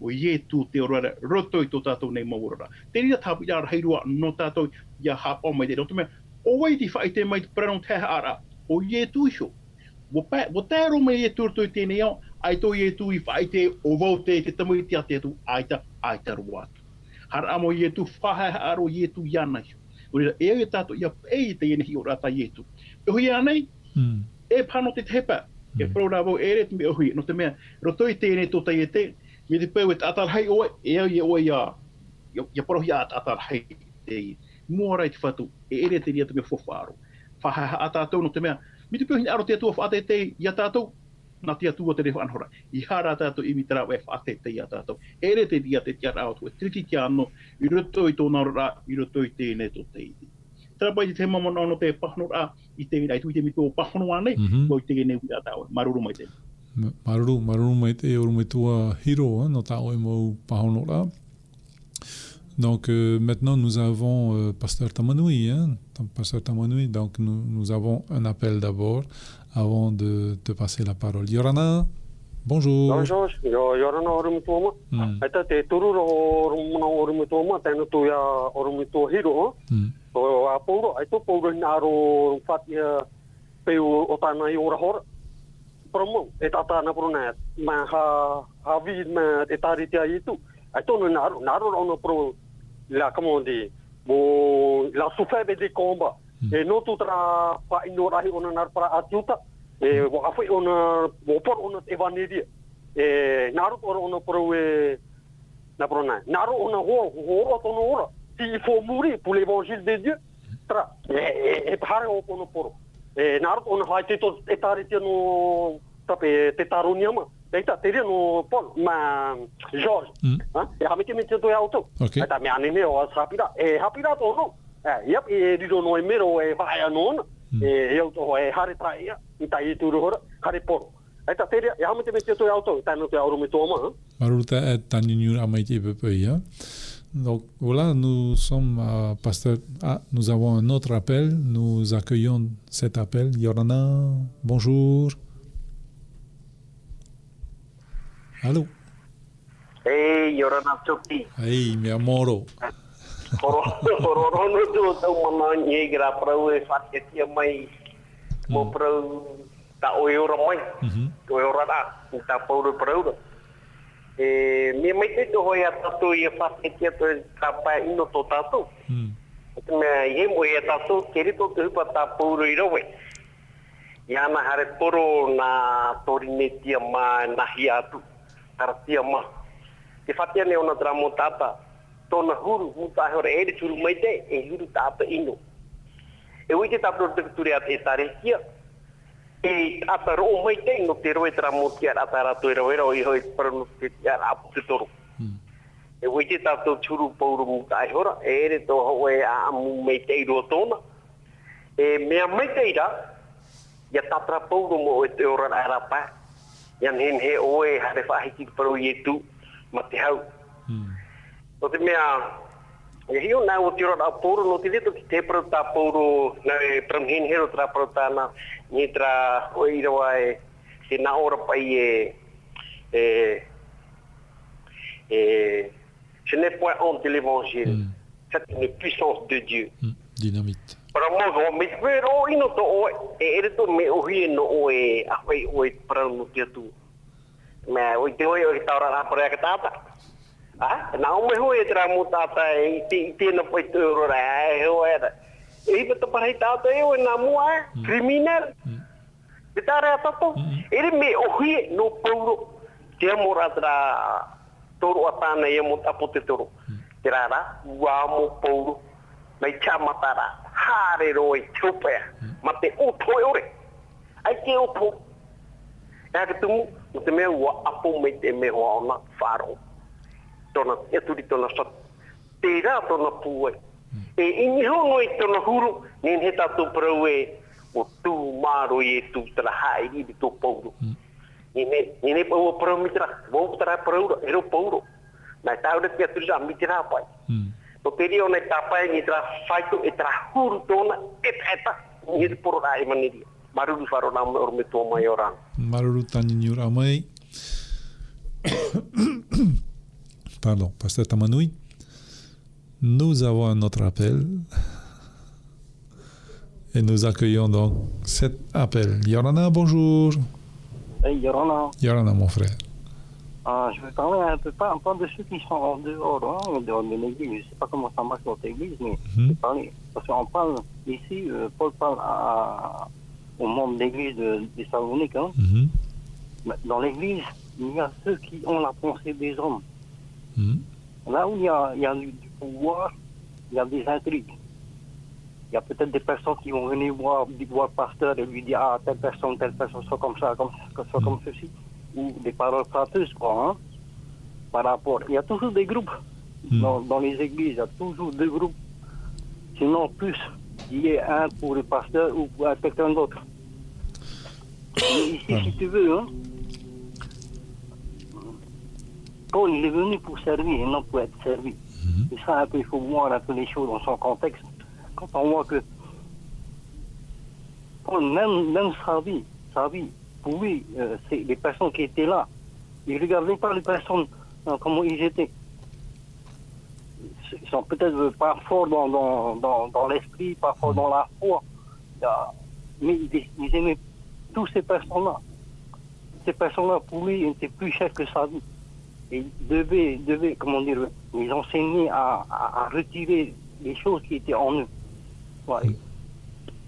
o ie tu te ora roto i to tato nei maurara. Te rira tapu ia heirua no tato ia hapa mai te roto mea. O wai ti whai te mai te prano te ara o ie tu isho. Wo tēro mai ie tu i tēnei au, ai to ie tu i whai te o vau te tamu i te ate tu aita ruatu. Hara amo ie tu whahe aro ie tu iana isho. O rira e tato ia pei te ienehi o rata ie tu. E hui anei, e pano te tepa. E pro rāwau e re te me ohui, no te mea, roto i tēnei tō tai e te, me te pēu e te atarhei oe, e au i oe ia parohi a atarhei te i. Mua rai te whatu, e ere te ria te mea whawharo. Whahaha a tātou no te mea, me te pēu hini aro te atua whaate te i a tātou, nā te atua te reho anhora. I hara a tātou i mi te rau e whaate te i a tātou. Ere te ria te tia rao tu e triti tia anō, i roto i tō nara, i roto i tēnei tō te i. Trapai te mamana no te pahono a I te ai tu te mito pahono ane mo te ne ua tau maruru mai te maruru mai te o me tua hiro no tau e mo pahono a. Donc maintenant nous avons Pasteur Tamanui Pasteur Tamanui, donc nous avons un appel d'abord avant de te passer la parole. Yorana, bonjour. Bonjour, Yorana orumutuoma. Aita te tururo orumutuoma tēnu tu ia orumutua hiro. O a pauro, ai tō pauro ni aro whatia peu o tāna I ora hora. Promo, e tātāna prona, ma ha vid ma te tāritia I tu. Ai tō naro rona pro la commande, mo la sufebe de comba. E no tu tra pa inorahi ona nar para atuta. E wa foi ona mo por ona evaneria. E naro ona pro e na prona. Naro ona ho tono ora. Il faut mourir pour l'évangile de Dieu. E pare o pono poro. E naro ona haite to etarite no tape te taroniama. Deita teria no polo ma Jorge. E hamite me te to auto. Eta me anime o rapida. E rapida to no. Yep, e dido no emero e vai anon. E eu to e hare traia. Ita I turu hora hare poro. Ai ta tere, ia hamete me te toi auto, tano te auro me tō ma. Maruta et taninyur amaiti pepe. Donc voilà, nous sommes à Pasteur. Ah, nous avons un autre appel. Nous accueillons cet appel. Yorana, bonjour. Allô? Hey, Yorana Chopi. Hey, mi amoro. Corona tu mana nyegra prau e fat ke mai mo prau ta o ramai. O rada ta pau prau. Me mai te to hoia tatu e fat ke to tapa ino to tatu. Me ye mo e tatu keri to te pa ta pau ro we. Ya na hare poro na torinetia ma na hiatu. Tartia ma. Te fatia ne ona tramotata. Tona huru muta hore e de turu mai te e huru tapa ino. E wite tapo te turia e tarekia. E ataro mai te no te roe tramotia atara to ero i hoi prono te apu te toro. E wite tapo turu pauru muta hora e de to hoe a amu mai te ro tona. E mea mai te ira ya tatra pauru mo e te ora ara pa. Yan hen he oe hare fahi pro yetu mate hau. O te mea, e hiu nā o tiro a pōro no te leto ki te prota pōro na e pramhin hero tra prota na ni tra o irawa e te nā ora pai je n'ai point honte de l'évangile. C'est une puissance de Dieu. Dynamite. Para mo me pero ino to o e to me o hi no o e a hoi o e para no te tu. Me o te o taura na para ka tata. Ah, na o me hoi tra mo tata e te no pai to ro ra e o era. E beto para tata e o na mo criminal. Betara tato. Ele me o hi no puro te amora tra toro atana e mo apote toro. Terara wa mo puro. Mai chamatara. Hare roi tupe mate upo ore ai ke upo ya que tu te me wa apo me te me wa na faro tona e tu tona sa tera tona pue e ini ho no tona huru nin heta tu proe o tu maro e tu tra hai di tu pouro ni po pro mitra bo tra pro ero pouro na tau de tu ja mitra pai o perio na tapa ni tra faito e tra hurtona eta ni por ai maniri maru faro na orme to mayoran maru taninyur amai. Pardon, Pasteur Tamanoui. Nous avons un autre appel et nous accueillons donc cet appel. Yorana, bonjour. Hey, Yorana. Yorana, mon frère. Je vais parler un peu de ceux qui sont en dehors, en dehors de l'église. Je ne sais pas comment ça marche dans l'église, mais je vais parler. Parce qu'on parle ici, Paul parle au monde de l'église de Thessalonique. Dans l'église, il y a ceux qui ont la pensée des hommes. Là où il y a du pouvoir, il y a des intrigues. Il y a peut-être des personnes qui vont venir voir le pasteur et lui dire ah, telle personne, soit comme ça, soit comme ceci. Ou des paroles flatteuses, quoi, hein, par rapport. Il y a toujours des groupes dans les églises, il y a toujours deux groupes, sinon plus, il y a un pour le pasteur ou pour quelqu'un d'autre. Ici, si tu veux, hein, Paul, il est venu pour servir et non pour être servi. Et ça, un peu, il faut voir un peu les choses dans son contexte. Quand on voit que Paul, même sa vie, pour lui, c'est les personnes qui étaient là. Il ne regardait pas les personnes, comment ils étaient. Ils sont peut-être pas forts dans l'esprit, pas forts dans la foi. Mais ils aimaient toutes ces personnes-là. Ces personnes-là, pour lui, étaient plus chères que sa vie. Et ils devaient, comment dire, les enseigner à retirer les choses qui étaient en eux. Voilà.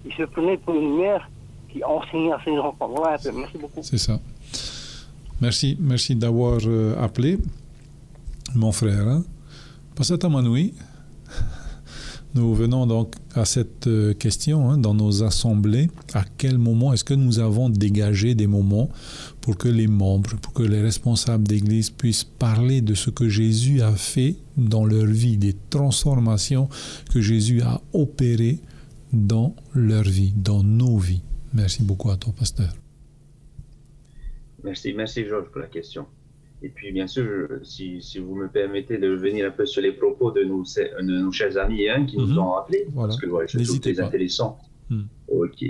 Ils se prenaient pour une mère qui enseigne à ses enfants. Voilà un peu. Merci beaucoup. C'est ça. Merci d'avoir appelé, mon frère. Hein? Pasteur Tamanoui, nous venons donc à cette question dans nos assemblées. À quel moment est-ce que nous avons dégagé des moments pour que les membres, pour que les responsables d'église puissent parler de ce que Jésus a fait dans leur vie, des transformations que Jésus a opérées dans leur vie, dans nos vies. Merci beaucoup à toi, pasteur. Merci Georges pour la question. Et puis bien sûr, si vous me permettez de revenir un peu sur les propos de nos chers amis qui nous ont rappelés, voilà. parce que je trouve très intéressant. Ok.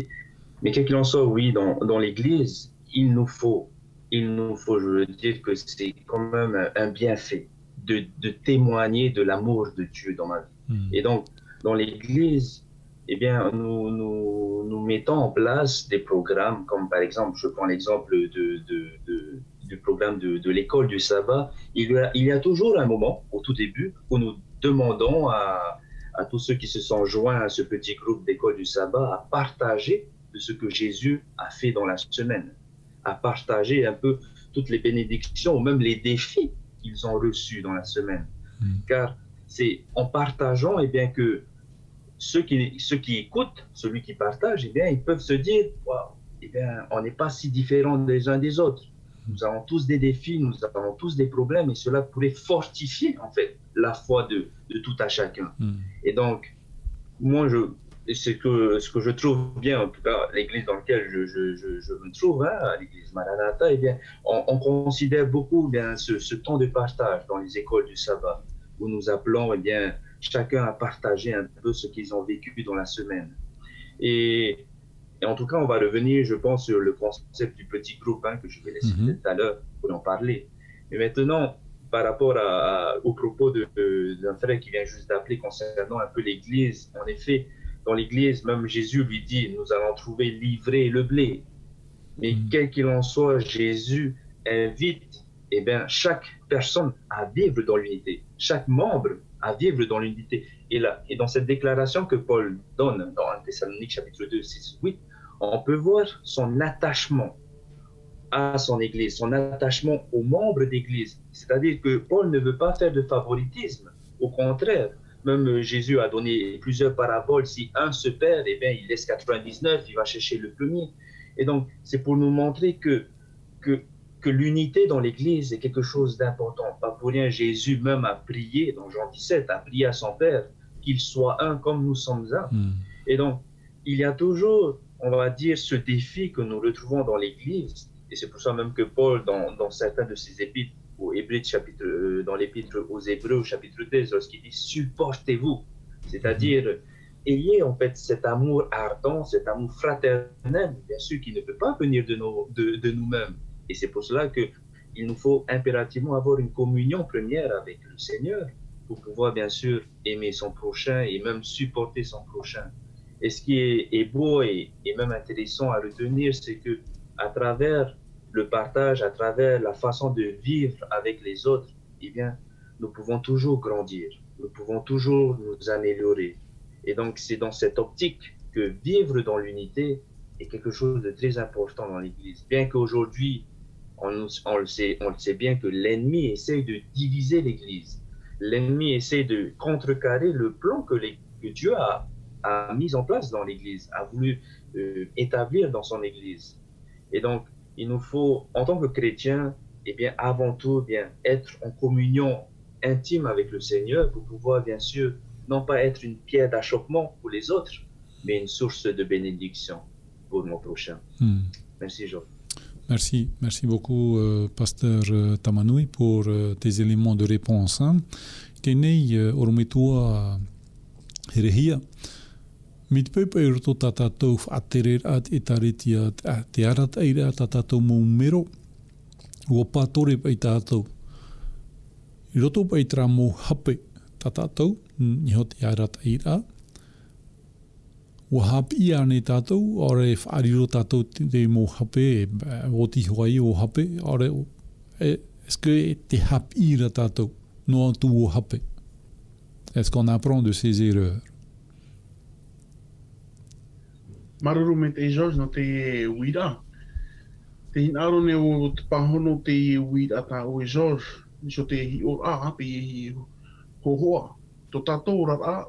Mais quel qu'il en soit, oui, dans l'Église, il nous faut, je veux dire que c'est quand même un bienfait de témoigner de l'amour de Dieu dans ma vie. Et donc, dans l'Église, eh bien, nous mettons en place des programmes, comme par exemple, je prends l'exemple du programme de l'école du sabbat. Il y a toujours un moment, au tout début, où nous demandons à tous ceux qui se sont joints à ce petit groupe d'école du sabbat à partager de ce que Jésus a fait dans la semaine, à partager un peu toutes les bénédictions ou même les défis qu'ils ont reçus dans la semaine. Car c'est en partageant bien, que ceux qui écoutent, celui qui partage, bien, ils peuvent se dire wow, bien, on n'est pas si différents les uns des autres. Nous avons tous des défis, nous avons tous des problèmes, et cela pourrait fortifier en fait la foi de tout à chacun. Et donc, moi, ce que je trouve bien, en tout cas, l'église dans laquelle je me trouve, à l'église Maranatha, bien, on considère beaucoup bien, ce temps de partage dans les écoles du sabbat, où nous appelons bien, chacun à partager un peu ce qu'ils ont vécu dans la semaine. Et en tout cas, on va revenir, je pense, sur le concept du petit groupe que je vais laisser tout à l'heure pour en parler. Mais maintenant, par rapport au propos d'un frère qui vient juste d'appeler concernant un peu l'Église, en effet, dans l'Église, même Jésus lui dit, nous allons trouver l'ivraie et le blé. Mais quel qu'il en soit, Jésus invite chaque personne à vivre dans l'unité, chaque membre à vivre dans l'unité. Et dans cette déclaration que Paul donne dans 1 Thessaloniques chapitre 2, 6, 8, on peut voir son attachement à son Église, son attachement aux membres d'Église. C'est-à-dire que Paul ne veut pas faire de favoritisme. Au contraire, même Jésus a donné plusieurs paraboles. Si un se perd, il laisse 99, il va chercher le premier. Et donc, c'est pour nous montrer que l'unité dans l'Église est quelque chose d'important. Pas pour rien, Jésus même a prié, dans Jean 17, a prié à son Père qu'il soit un comme nous sommes un. Et donc, il y a toujours, on va dire, ce défi que nous retrouvons dans l'Église. Et c'est pour ça même que Paul, dans certains de ses épîtres, dans l'épître aux Hébreux, chapitre 13, lorsqu'il dit « supportez-vous », c'est-à-dire ayez en fait cet amour ardent, cet amour fraternel, bien sûr, qui ne peut pas venir de nous-mêmes. Et c'est pour cela qu'il nous faut impérativement avoir une communion première avec le Seigneur pour pouvoir bien sûr aimer son prochain et même supporter son prochain. Et ce qui est beau et même intéressant à retenir, c'est que à travers le partage, à travers la façon de vivre avec les autres, nous pouvons toujours grandir, nous pouvons toujours nous améliorer. Et donc c'est dans cette optique que vivre dans l'unité est quelque chose de très important dans l'Église. Bien qu'aujourd'hui, on le sait bien que l'ennemi essaie de diviser l'Église. L'ennemi essaie de contrecarrer le plan que Dieu a mis en place dans l'Église, a voulu établir dans son Église. Et donc, il nous faut, en tant que chrétiens, avant tout, être en communion intime avec le Seigneur pour pouvoir, bien sûr, non pas être une pierre d'achoppement pour les autres, mais une source de bénédiction pour nos prochains. Merci, Georges. Merci beaucoup, Pasteur Tamanoui, pour tes éléments de réponse. Kenei ormetua herehia. Mitpepe roto tatatou aterer at etaritia te arat eira tatatou mumero. Ua patore pai tatou. I roto pai tra mo hape tatatou, niho te arat eira. Ua hapi ane tatou, ore whaariro tatou te mo hape, o ti hoai o hape, ore eske te hapi ira tatou, no tu o hape. Est-ce qu'on apprend de ses erreurs? Maruru me te George no te wira. Te hinaro ne o te pahono te wira ta o George. Niso te hi o te hi hohoa. To tatou rara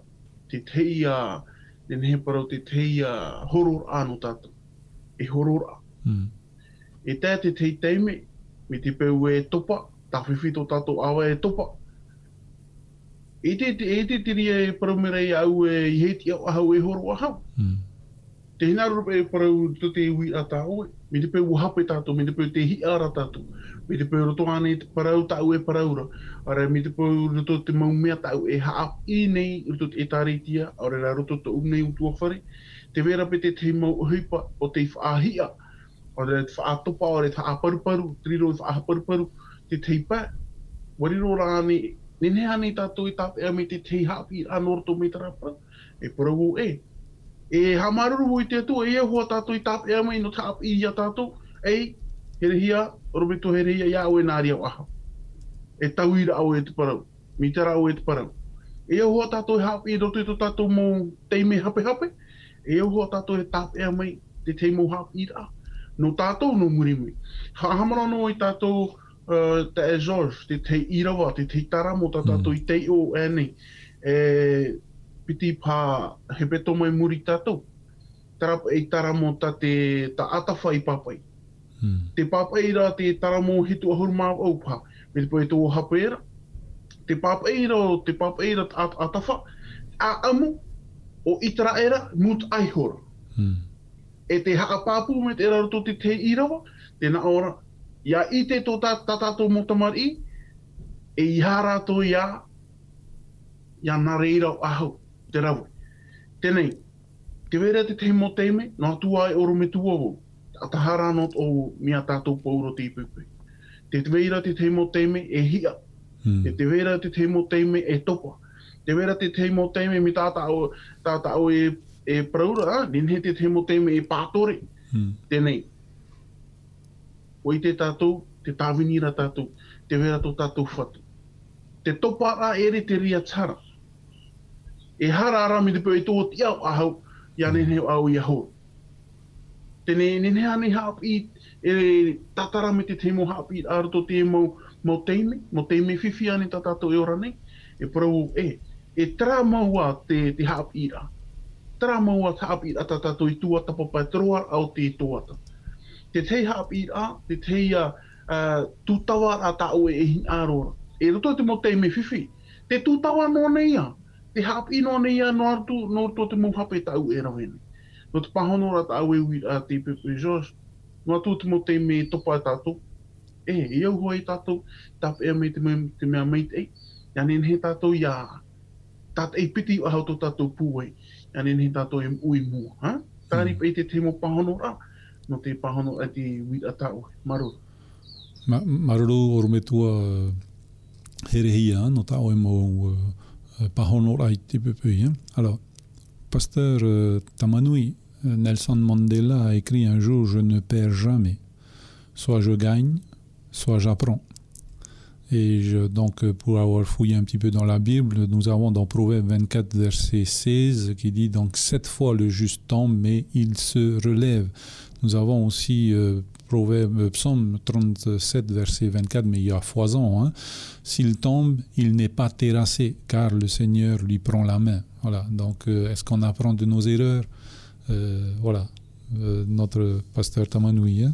te teia, ne he parau te teia horor anu tatou. E horora. E te tei teime, me te peu e topa, ta whiwhito tatou awa e topa. E te tiri e paramerei au e heti au ahau e horo ahau. Te hina rupa e parau to te ui a tāu e. Me te peu hape tātou, me te peu te hi ara tātou. Me te peu roto ane te parau tāu e paraura. Ara me te peu roto te maumea tāu e haap I nei roto te tāreitia. Ora la roto te umnei utua whare. Te vera pe te mau huipa o te whaahia. Ora te whaatopa, ora te whaaparuparu, triro te whaaparuparu, te teipa. Wariro rā ane, nene ane tātou I tāpea me te tei haapi anoroto me tarapa. E parau e. E hamaruru I te atua, e hoa tātou I tāpea mai no tāpi I a tātou. Ei, herehia, robeto herehia, ia au e nāri au aha. E tauira au e te parau, mitara au e te parau. E hoa tātou I hapi I roto I to tātou mō teime hape hape. E hoa tātou E tāpea mai te teimo hapi I rā. No tātou no murimui. Hamara no I tātou te e George, te te irawa, te te taramo tātou I te o ane. Piti pā he peto mai muri tātou. Tarapa e taramo ta atawha I papai. Te papai ra te taramo hitu ahuru māu au pā. Me te poe tō hapeera. Te papai ra atawha. A amu o itara era mut aihora. E te haapāpu me te raroto te irawa. Tēnā ora. Ia I te tō tātou motamari. E iha rātou ia nā reira o ahau. Te rawe. Tēnei, te wera te teimo teime, nā tua e oro me tua o, atahara not o mea tātou pauro te ipupe. Te wera te teimo teime e hia. Te wera te teimo teime e topa. Te wera te teimo teime me tātao e praura, ninhe te teimo teime e pātore. Tēnei, oi te tātou, te tāwinira tātou, te wera tō tātou whatu. Te topa rā ere te ria tara. E hara ara me te pēi tō tiau ahau, ia nene au I ahau. Tēne nene ane haapi, e tatara me te teimo haapi, arato te mau teime whiwhi ane tātou e ora nei. E parau e tara maua te haapi ra. Tara maua te haapi ra tātou I tuata papai troa au te tuata. Te tei haapi ra, te tei tūtawa a tāu e hin ārora. E roto te mau teime whiwhi. Te tūtawa no nei a. Te hapi no nei a no to te mo hape tau e rawene. No te pahono ra tau e ui a te pepe George. No atu te mo te me topa e tātou. E au hoa I tātou. Tāpe ea me te mea meit e. Ia nene he tātou ia. Tātou e piti ahau tō tātou pūwei. Ia nene he tātou e ui mua. Tāri pe te te mo pahono ra. No te pahono a te ui a tau. Maruru. Maruru orometua herehia no tau e mo... pahono rai te pepui. Alors, pasteur Tamanui, Nelson Mandela a écrit un jour « Je ne perds jamais. Soit je gagne, soit j'apprends ». Et donc, pour avoir fouillé un petit peu dans la Bible, nous avons dans Proverbe 24, verset 16, qui dit donc « 7 fois le juste tombe, mais il se relève ». Nous avons aussi Psaume 37, verset 24, mais il y a foison. S'il tombe, il n'est pas terrassé, car le Seigneur lui prend la main. Voilà. Donc, est-ce qu'on apprend de nos erreurs? Voilà. Notre pasteur Tamanoui.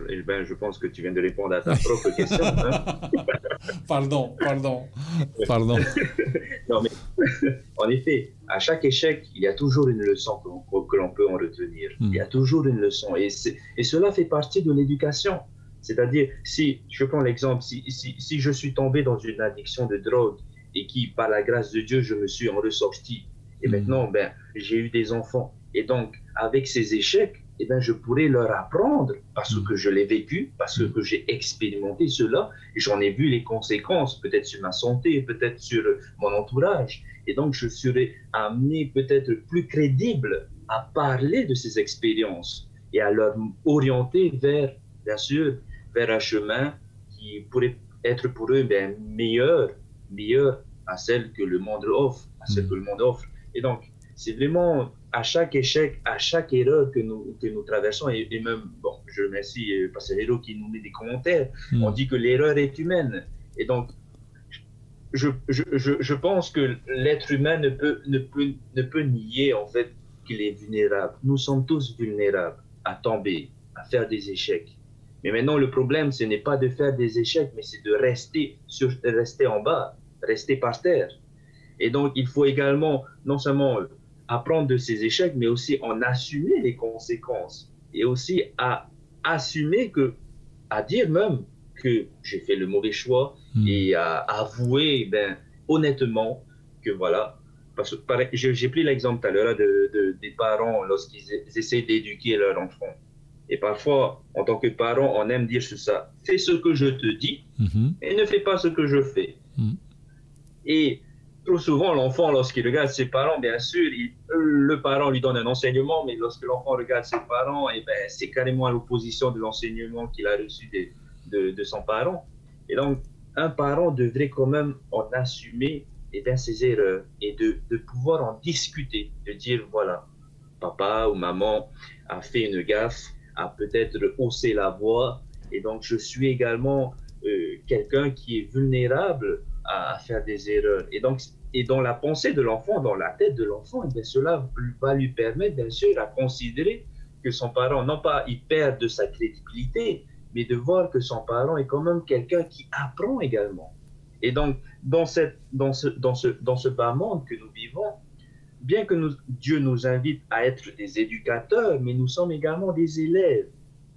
Eh ben, je pense que tu viens de répondre à ta propre question. Pardon. Non, mais en effet, à chaque échec, il y a toujours une leçon que l'on peut en retenir. Il y a toujours une leçon. Et cela fait partie de l'éducation. C'est-à-dire, si je prends l'exemple, si je suis tombé dans une addiction de drogue et qui, par la grâce de Dieu, je me suis en ressorti, et maintenant, ben, j'ai eu des enfants. Et donc, avec ces échecs, eh ben, je pourrais leur apprendre parce que je l'ai vécu, parce que j'ai expérimenté cela, et j'en ai vu les conséquences, peut-être sur ma santé, peut-être sur mon entourage. Et donc, je serai amené peut-être plus crédible à parler de ces expériences et à leur orienter vers, bien sûr, vers un chemin qui pourrait être pour eux ben, meilleur à celle que le monde offre, Et donc, c'est vraiment à chaque échec, à chaque erreur que nous traversons, et même, bon, je remercie Pasteur Hero qui nous met des commentaires, on dit que l'erreur est humaine. Et donc, je pense que l'être humain ne peut nier en fait qu'il est vulnérable. Nous sommes tous vulnérables à tomber, à faire des échecs. Mais maintenant, le problème, ce n'est pas de faire des échecs, mais c'est de rester en bas, rester par terre. Et donc, il faut également non seulement apprendre de ses échecs, mais aussi en assumer les conséquences. Et aussi à assumer à dire même que j'ai fait le mauvais choix et à avouer honnêtement que voilà. Parce que j'ai pris l'exemple tout à l'heure des parents lorsqu'ils essaient d'éduquer leur enfant. Et parfois, en tant que parent, on aime dire ça. Fais ce que je te dis et ne fais pas ce que je fais. Et trop souvent, l'enfant, lorsqu'il regarde ses parents, bien sûr, le parent lui donne un enseignement, mais lorsque l'enfant regarde ses parents, c'est carrément à l'opposition de l'enseignement qu'il a reçu de son parent. Et donc, un parent devrait quand même en assumer ses erreurs et de pouvoir en discuter, de dire, voilà, papa ou maman a fait une gaffe, a peut-être haussé la voix, et donc je suis également quelqu'un qui est vulnérable à faire des erreurs. Et dans la pensée de l'enfant, dans la tête de l'enfant, cela va lui permettre, bien sûr, à considérer que son parent, non pas il perd de sa crédibilité, mais de voir que son parent est quand même quelqu'un qui apprend également. Et donc, dans ce bas monde que nous vivons, bien que Dieu nous invite à être des éducateurs, mais nous sommes également des élèves.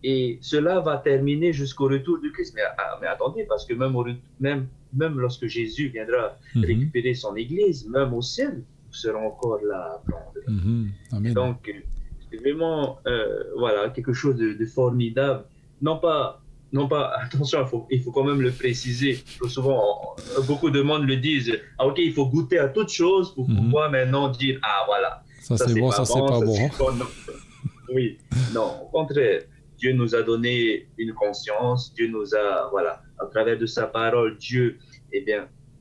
Et cela va terminer jusqu'au retour de Christ. Mais attendez, parce que même lorsque Jésus viendra récupérer son Église, même au ciel, nous serons encore là à apprendre. Amen. Donc, c'est vraiment voilà, quelque chose de formidable. Non pas, attention, il faut quand même le préciser. Souvent, beaucoup de monde le disent, ok, il faut goûter à toute chose pour pouvoir maintenant dire, ah voilà, ça c'est bon, ça c'est pas bon. Non. Oui, non, au contraire. Dieu nous a donné une conscience, Dieu nous a, voilà, à travers de sa parole, Dieu,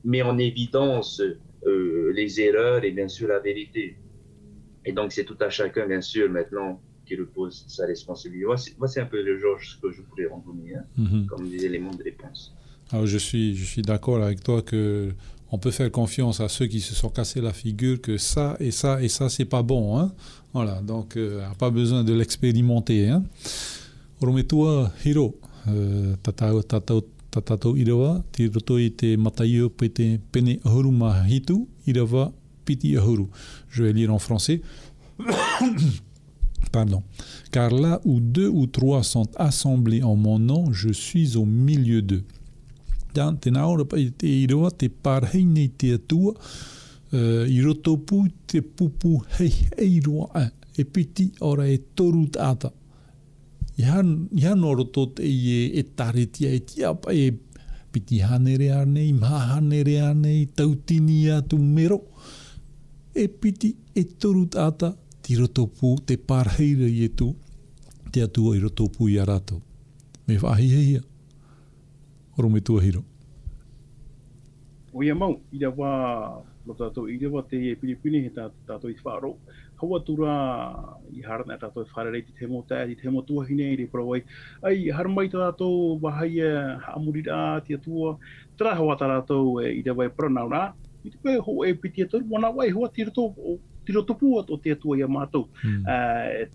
met en évidence les erreurs et bien sûr la vérité. Et donc, c'est tout à chacun, bien sûr, maintenant, qui repose sa responsabilité. Voici un peu le genre ce que je pourrais en donner, comme des éléments de réponse. Alors, je suis d'accord avec toi que on peut faire confiance à ceux qui se sont cassés la figure que ça et ça et ça, c'est pas bon. Hein? Voilà, donc, pas besoin de l'expérimenter. Hein? Orometua hiro, tatau irawa, ti roto i te mataio pene ahuru mahitu, irawa piti ahuru. Je vais lire en français. Pardon. Car là où 2 ou 3 sont assemblés en mon nom, je suis au milieu d'eux. Dan te naora pa i te irawa, te parhei nei te atua, i roto pu te pupu hei eiroa, e piti ora e toru ata. Ihan roto e taretia e tia pa e piti hanere anei, mahanere anei, tautini atu mero. E piti e toru ata ti roto pu te parheira i tu te atua i roto pu i arato. Me whahihia. Oro me tua hiro. O ia mau, i rewa no tātou i rewa te Pilipini he tātou i whāro. Haua tura i harana tātou i whārerei te temo tāi, te temo tuahine i re parawai. Ai, haramai tātou wahaia haamurira te atua. Tara hawa tātou i rewa e paranauna. I te koe ho e piti atu, wana wai hoa tiro pua o te atua i a mātou.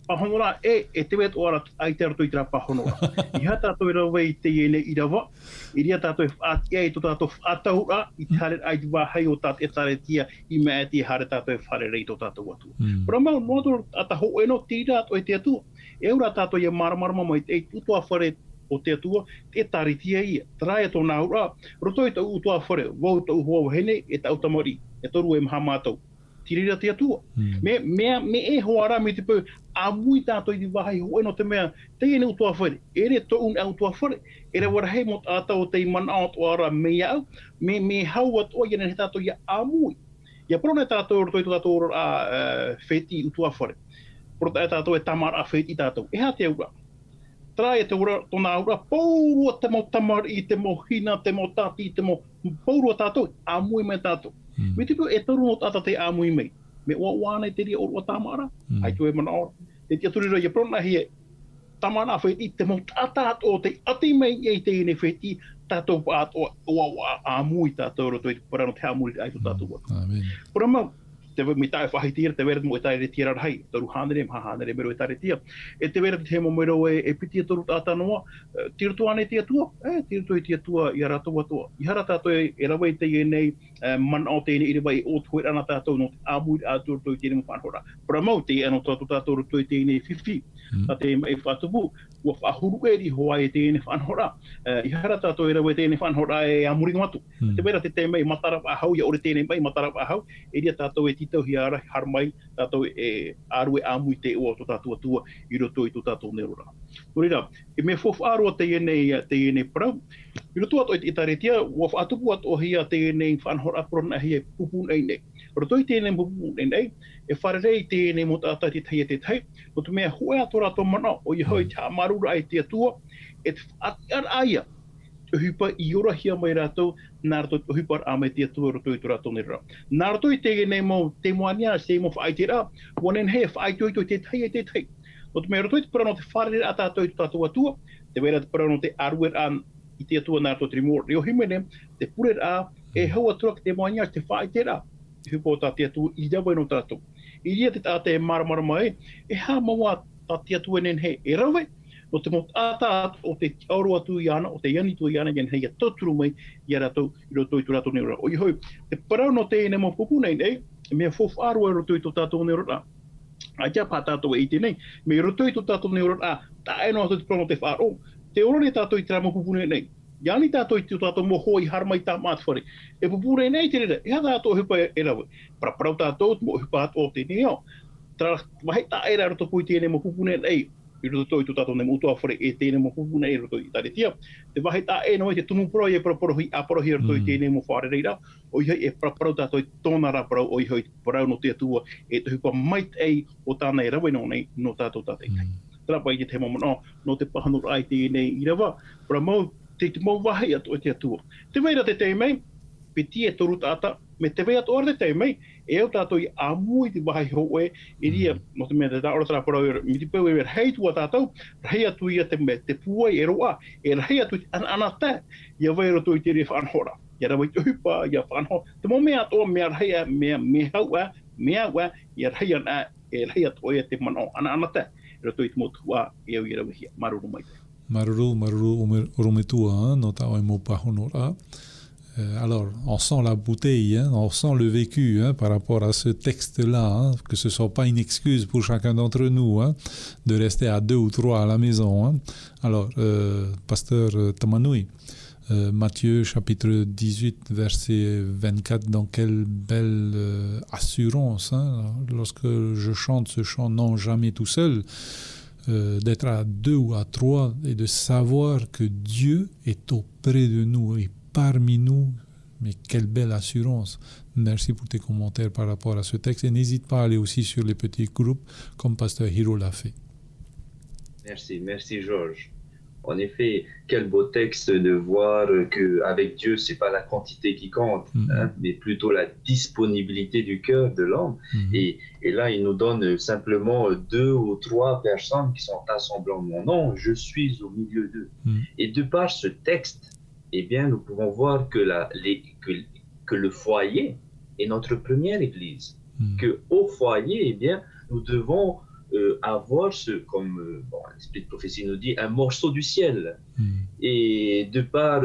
Pahonora e te wet o ara ai te rato i tera pahonora. I ha tātou i rawa i te iene i rawa. I ria tātou e whaatia i to tātou whaatahura i te hare ai te wahai o tātou e tare tia i mea te hare tātou e whare rei to tātou atua. Pero mau, noto ata ho eno tira o te atua. E ura tātou i a maramarama mai te utoa whare o te atua, te taritia ia. Trai e tōna ura, roto i tau utoa whare, wau tau hoa hene e tau tamari, e toru e maha mātou. Tirira te atua. Me e hoara me te pau, a mui tātou i te wahai ho eno te mea, te ene utoa whare, ere tō un au utoa whare, ere warahei mo tātou te mana o tō ara me au, me haua tō i ene he tātou i a mui. Ia porona tātou roto i tātou wheti utoa whare. Porona tātou e tamara a wheti tātou. E ha te aura. Trai e te ura, tōna ura, paurua te mo tamari, te mo hina, te mo tati, te mo paurua tātou, āmui mai tātou. Me te pio e toru no tata te āmui mai. Me ua wane te ria orua tamara, ai tue mana ora. Te tia turira i prona hie, tamara wheti, te mo tata o te ati mai i te ine wheti, tātou paat o āmui tātou roto i te parano te āmui ai to tātou. Pura mau, te mita e whahi tira, te wera mo e taere tira rahai, toru hanere mero e taere tia. E te wera te mo mero e piti toru tata noa, tira tua ane tia tua, tira tua i tia tua i ara toa toa. I hara tato e rawa i te i nei man o te ine iriwa i o tuhe ana tato no te amui a turu toi tira mo whanhora. Para mau te ano tato tato toi te ine whiwhi, a te e whatupu, ua whahuru e ri hoa e te ine whanhora. I hara tato e rawa i te ine whanhora e amuri ngatu. Te wera te mei matarap a hau, ia ore tēnei mai matarap a hau, e ria tātou e titau hi ara, har mai, tātou e aru e amui te ua to tātou atua, i roto i to tātou nerora. Korira, e me fof arua te ienei parau, i roto ato i taretia, ua whaatupu ato hia te ienei whanhora aprona hia pupun ei nei. Roto i te ienei pupun ei nei, e wharerei te ienei mo tātai te tai e te tai, no te mea hoi ato rato mana, o i hoi te amarura ai te atua, e te whaatiar aia, te hupa i ora hia mai rātou, nā rātou te hupa a mai tia tua roto i tu rātou nera. Nā rātou i te nei mo te moania, se mo whaai te rā, wanen hea whaai toi te tai e te tai. O te mea rātou i te parano te wharere a tātou i tu tātou atua, te wera te parano te aruer an i te atua nā rātou te rimor. Reo himene, te purer a, e haua tuak te moania, te whaai te rā, te hupa o tā te atua i rawa no tātou. I ria te tāte e maramara mai, e hā maua tā te atua nen he e rawe, no te mot ata o te auro atu i ana, o te iani tu i ana, jen hei a toturu mai i a rātou i roto i tu rātou neura. O i hoi, te parau no te ene mo pupu nei nei, mea fof arua i roto i tu tātou neura. A kia pā tātou e ite nei, me i roto i tu tātou neura, tā e no atu te prono te whāro. Te ora ne tātou i tera mo pupu nei nei. Iani tātou i tu tātou mo hoi harmai tā mātuwhare. E pupu nei te rere, ea tātou hupa e rawe. Parau tātou mo hupa atu o te neo. Tara wahe tā e raro topu i te ene mo pupu nei. I roto i tu tātou nei mutua whare e tēne mo pupuna e roto i taretia. Te wahe tā e no e te tumu poro e paraporohi a porohi roto i tēne mo whare reira. O i hei e paraparo tātou i tōna raparau o i hei parau no te atua e te hupa mait ei o tāna e rawe no nei no tātou tātei kai. Trapa i te te mamano no te pahanur ai tēne i rawa. Para mau te mau wahe atu o te atua. Te weira te te mei, pe tie toru tāta, me te wea toa te mei, e au tātou i amui te wahi hoe, e ria, no te mea te tāora tara parau, mi te pau e rei tua tātou, rei atu ia te puai e roa, e rei atu i anata, ia wai roto i te re whanhora. Ia rawa i te hupa, ia whanhora. Te mo mea toa, mea rei a, mea haua, mea wa, ia rei ana, e rei atu ia te mano, anata, roto i te motua, e au i rawa hia, maruru mai te. Maruru urumetua, no ta oi mo pahonora. Alors, on sent la bouteille, hein, on sent le vécu hein, par rapport à ce texte-là, hein, que ce ne soit pas une excuse pour chacun d'entre nous hein, de rester à 2 ou 3 à la maison. Hein. Alors, pasteur Tamanui, Matthieu chapitre 18, verset 24, dans quelle belle assurance, hein, lorsque je chante ce chant, non jamais tout seul, d'être à 2 ou à 3 et de savoir que Dieu est auprès de nous et parmi nous, mais quelle belle assurance. Merci pour tes commentaires par rapport à ce texte et n'hésite pas à aller aussi sur les petits groupes comme Pasteur Hiro l'a fait. Merci Georges. En effet, quel beau texte de voir qu'avec Dieu, c'est pas la quantité qui compte, hein, mais plutôt la disponibilité du cœur de l'homme. Et là, il nous donne simplement 2 ou 3 personnes qui sont assemblées en mon nom. Je suis au milieu d'eux. Et de par ce texte, eh bien, nous pouvons voir que le foyer est notre première église. Que au foyer, eh bien, nous devons avoir comme l'esprit de prophétie nous dit, un morceau du ciel. Et de par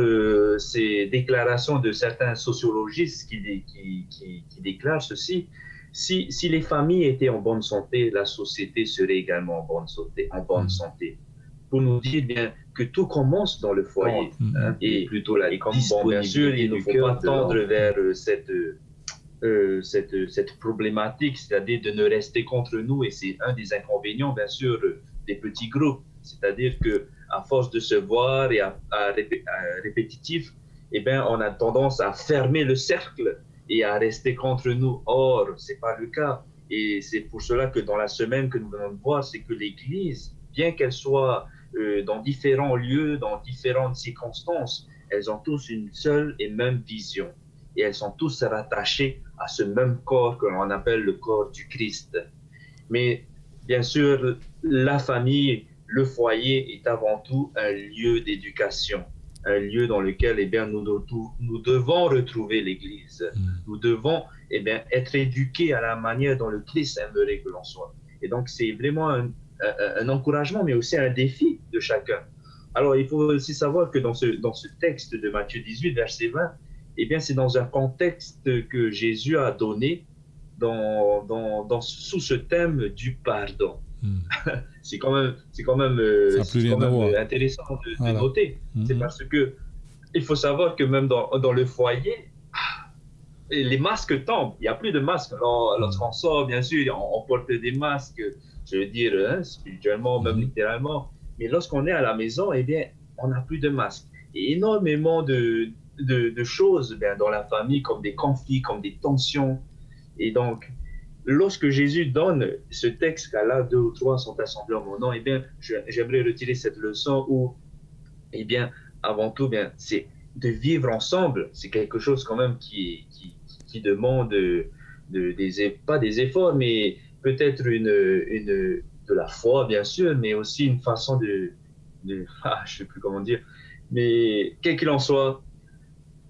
ces déclarations de certains sociologistes qui déclarent ceci, si les familles étaient en bonne santé, la société serait également en bonne santé. Pour nous dire bien que tout commence dans le foyer hein, et plutôt la disponibilité. Bien sûr, il ne faut pas tendre vers cette problématique, c'est-à-dire de ne rester contre nous, et c'est un des inconvénients, bien sûr, des petits groupes. C'est-à-dire que à force de se voir et à répétitif, eh bien, on a tendance à fermer le cercle et à rester contre nous. Or, c'est pas le cas. Et c'est pour cela que dans la semaine que nous venons de voir, c'est que l'Église, bien qu'elle soit dans différents lieux, dans différentes circonstances, elles ont tous une seule et même vision. Et elles sont tous rattachées à ce même corps que l'on appelle le corps du Christ. Mais bien sûr, la famille, le foyer est avant tout un lieu d'éducation, un lieu dans lequel eh bien, nous devons retrouver l'Église. Nous devons eh bien, être éduqué à la manière dont le Christ aimerait que l'on soit. Et donc, c'est vraiment un encouragement, mais aussi un défi de chacun. Alors, il faut aussi savoir que dans ce texte de Matthieu 18, verset 20, eh bien, c'est dans un contexte que Jésus a donné sous ce thème du pardon. C'est quand même intéressant de noter. C'est parce que il faut savoir que même dans le foyer, les masques tombent. Il n'y a plus de masques. Alors, lorsqu'on sort, bien sûr, on porte des masques, je veux dire, spirituellement, même littéralement. Mais lorsqu'on est à la maison, eh bien, on n'a plus de masques. Et énormément de choses dans la famille, comme des conflits, comme des tensions. Et donc, lorsque Jésus donne ce texte qu'à là 2 ou 3 sont assemblés en mon nom, eh bien, j'aimerais retirer cette leçon où, eh bien, avant tout, bien, c'est de vivre ensemble. C'est quelque chose quand même qui demande pas des efforts, mais peut-être de la foi, bien sûr, mais aussi une façon je ne sais plus comment dire, mais quel qu'il en soit,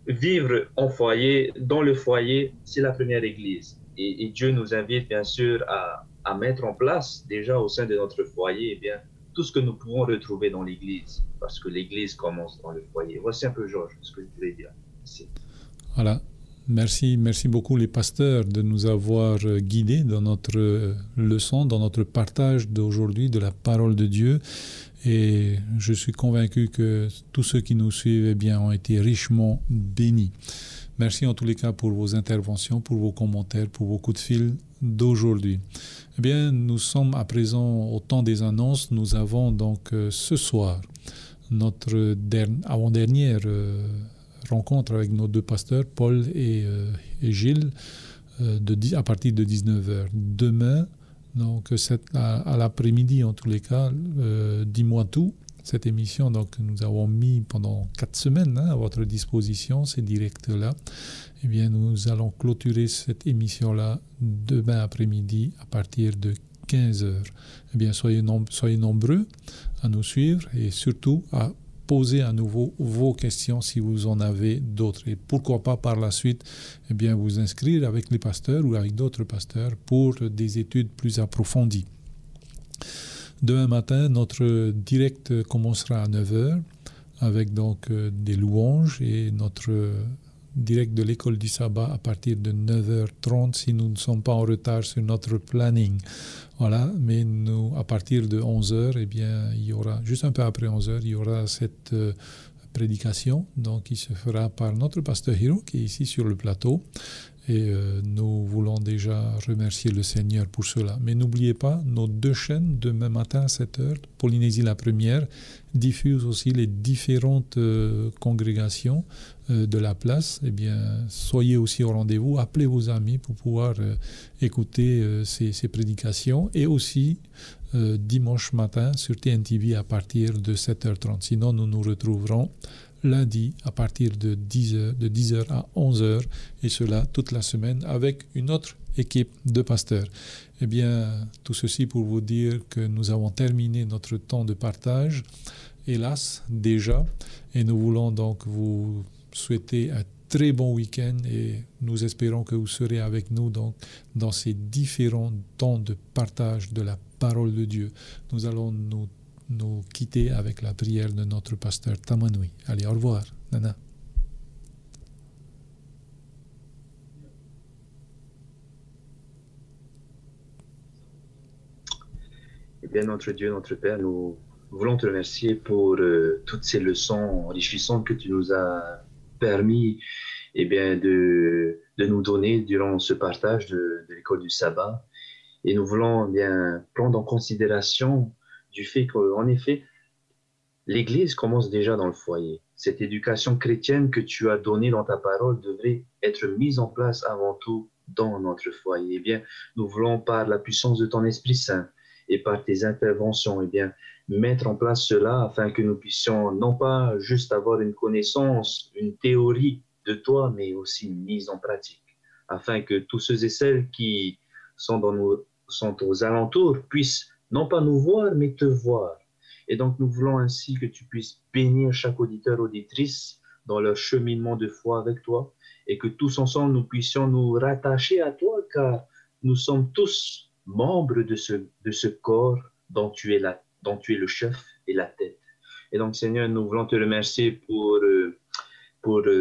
vivre en foyer, dans le foyer, c'est la première église. Et Dieu nous invite bien sûr à mettre en place déjà au sein de notre foyer, eh bien, tout ce que nous pouvons retrouver dans l'église, parce que l'église commence dans le foyer. Voici un peu, Georges, ce que je voulais dire. Merci. Voilà. Merci beaucoup les pasteurs de nous avoir guidés dans notre leçon, dans notre partage d'aujourd'hui de la parole de Dieu. Et je suis convaincu que tous ceux qui nous suivent eh bien, ont été richement bénis. Merci en tous les cas pour vos interventions, pour vos commentaires, pour vos coups de fil d'aujourd'hui. Eh bien, nous sommes à présent au temps des annonces. Nous avons donc ce soir notre avant-dernière rencontre avec nos 2 pasteurs, Paul et Gilles, à partir de 19h. Demain, donc à l'après-midi en tous les cas, dis-moi tout. Cette émission, donc, nous avons mis pendant 4 semaines à votre disposition, ces directs-là. Eh bien, nous allons clôturer cette émission-là demain après-midi à partir de 15h. Eh bien, soyez nombreux à nous suivre et surtout à poser à nouveau vos questions si vous en avez d'autres. Et pourquoi pas par la suite, eh bien, vous inscrire avec les pasteurs ou avec d'autres pasteurs pour des études plus approfondies. Demain matin, notre direct commencera à 9h avec donc des louanges et notre direct de l'école du sabbat à partir de 9h30 si nous ne sommes pas en retard sur notre planning. Voilà, mais nous, à partir de 11h, eh bien, il y aura, juste un peu après 11h, il y aura cette prédication donc, qui se fera par notre pasteur Hiro qui est ici sur le plateau. Et nous voulons déjà remercier le Seigneur pour cela. Mais n'oubliez pas, nos 2 chaînes, demain matin à 7h, Polynésie la première, diffusent aussi les différentes congrégations de la place. Eh bien, soyez aussi au rendez-vous, appelez vos amis pour pouvoir écouter ces prédications. Et aussi, dimanche matin sur TNTV à partir de 7h30. Sinon, nous nous retrouverons lundi à partir de 10h à 11h, et cela toute la semaine avec une autre équipe de pasteurs. Eh bien, tout ceci pour vous dire que nous avons terminé notre temps de partage, hélas, déjà, et nous voulons donc vous souhaiter un très bon week-end et nous espérons que vous serez avec nous donc, dans ces différents temps de partage de la parole de Dieu. Nous allons nous quitter avec la prière de notre pasteur Tamanui. Allez, au revoir, Nana. Eh bien, notre Dieu, notre Père, nous voulons te remercier pour toutes ces leçons enrichissantes que tu nous as permis eh bien, de nous donner durant ce partage de l'école du sabbat. Et nous voulons eh bien prendre en considération du fait qu'en effet, l'Église commence déjà dans le foyer. Cette éducation chrétienne que tu as donnée dans ta parole devrait être mise en place avant tout dans notre foyer. Eh bien, nous voulons par la puissance de ton Esprit Saint et par tes interventions, eh bien, mettre en place cela afin que nous puissions non pas juste avoir une connaissance, une théorie de toi, mais aussi une mise en pratique, afin que tous ceux et celles qui sont aux alentours puissent non pas nous voir, mais te voir. Et donc, nous voulons ainsi que tu puisses bénir chaque auditeur, auditrice dans leur cheminement de foi avec toi et que tous ensemble nous puissions nous rattacher à toi, car nous sommes tous membres de ce corps dont tu es le chef et la tête. Et donc, Seigneur, nous voulons te remercier pour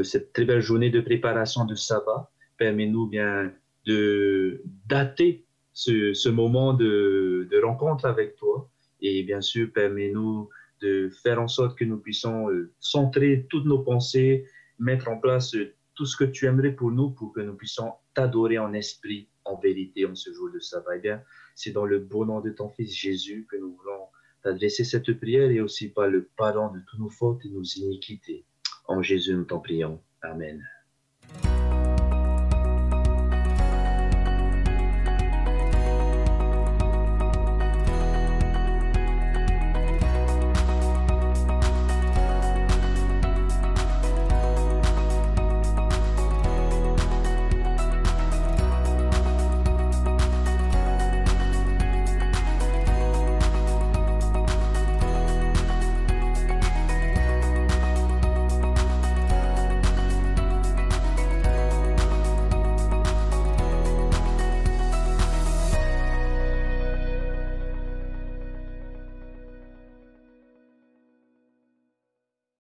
cette très belle journée de préparation de sabbat. Permets-nous bien de dater ce moment de rencontre avec toi. Et bien sûr, permets-nous de faire en sorte que nous puissions centrer toutes nos pensées, mettre en place tout ce que tu aimerais pour nous, pour que nous puissions t'adorer en esprit, en vérité, en ce jour de sabbat. Eh bien, c'est dans le beau nom de ton Fils Jésus que nous voulons t'adresser cette prière et aussi par le pardon de toutes nos fautes et nos iniquités. En Jésus, nous t'en prions. Amen.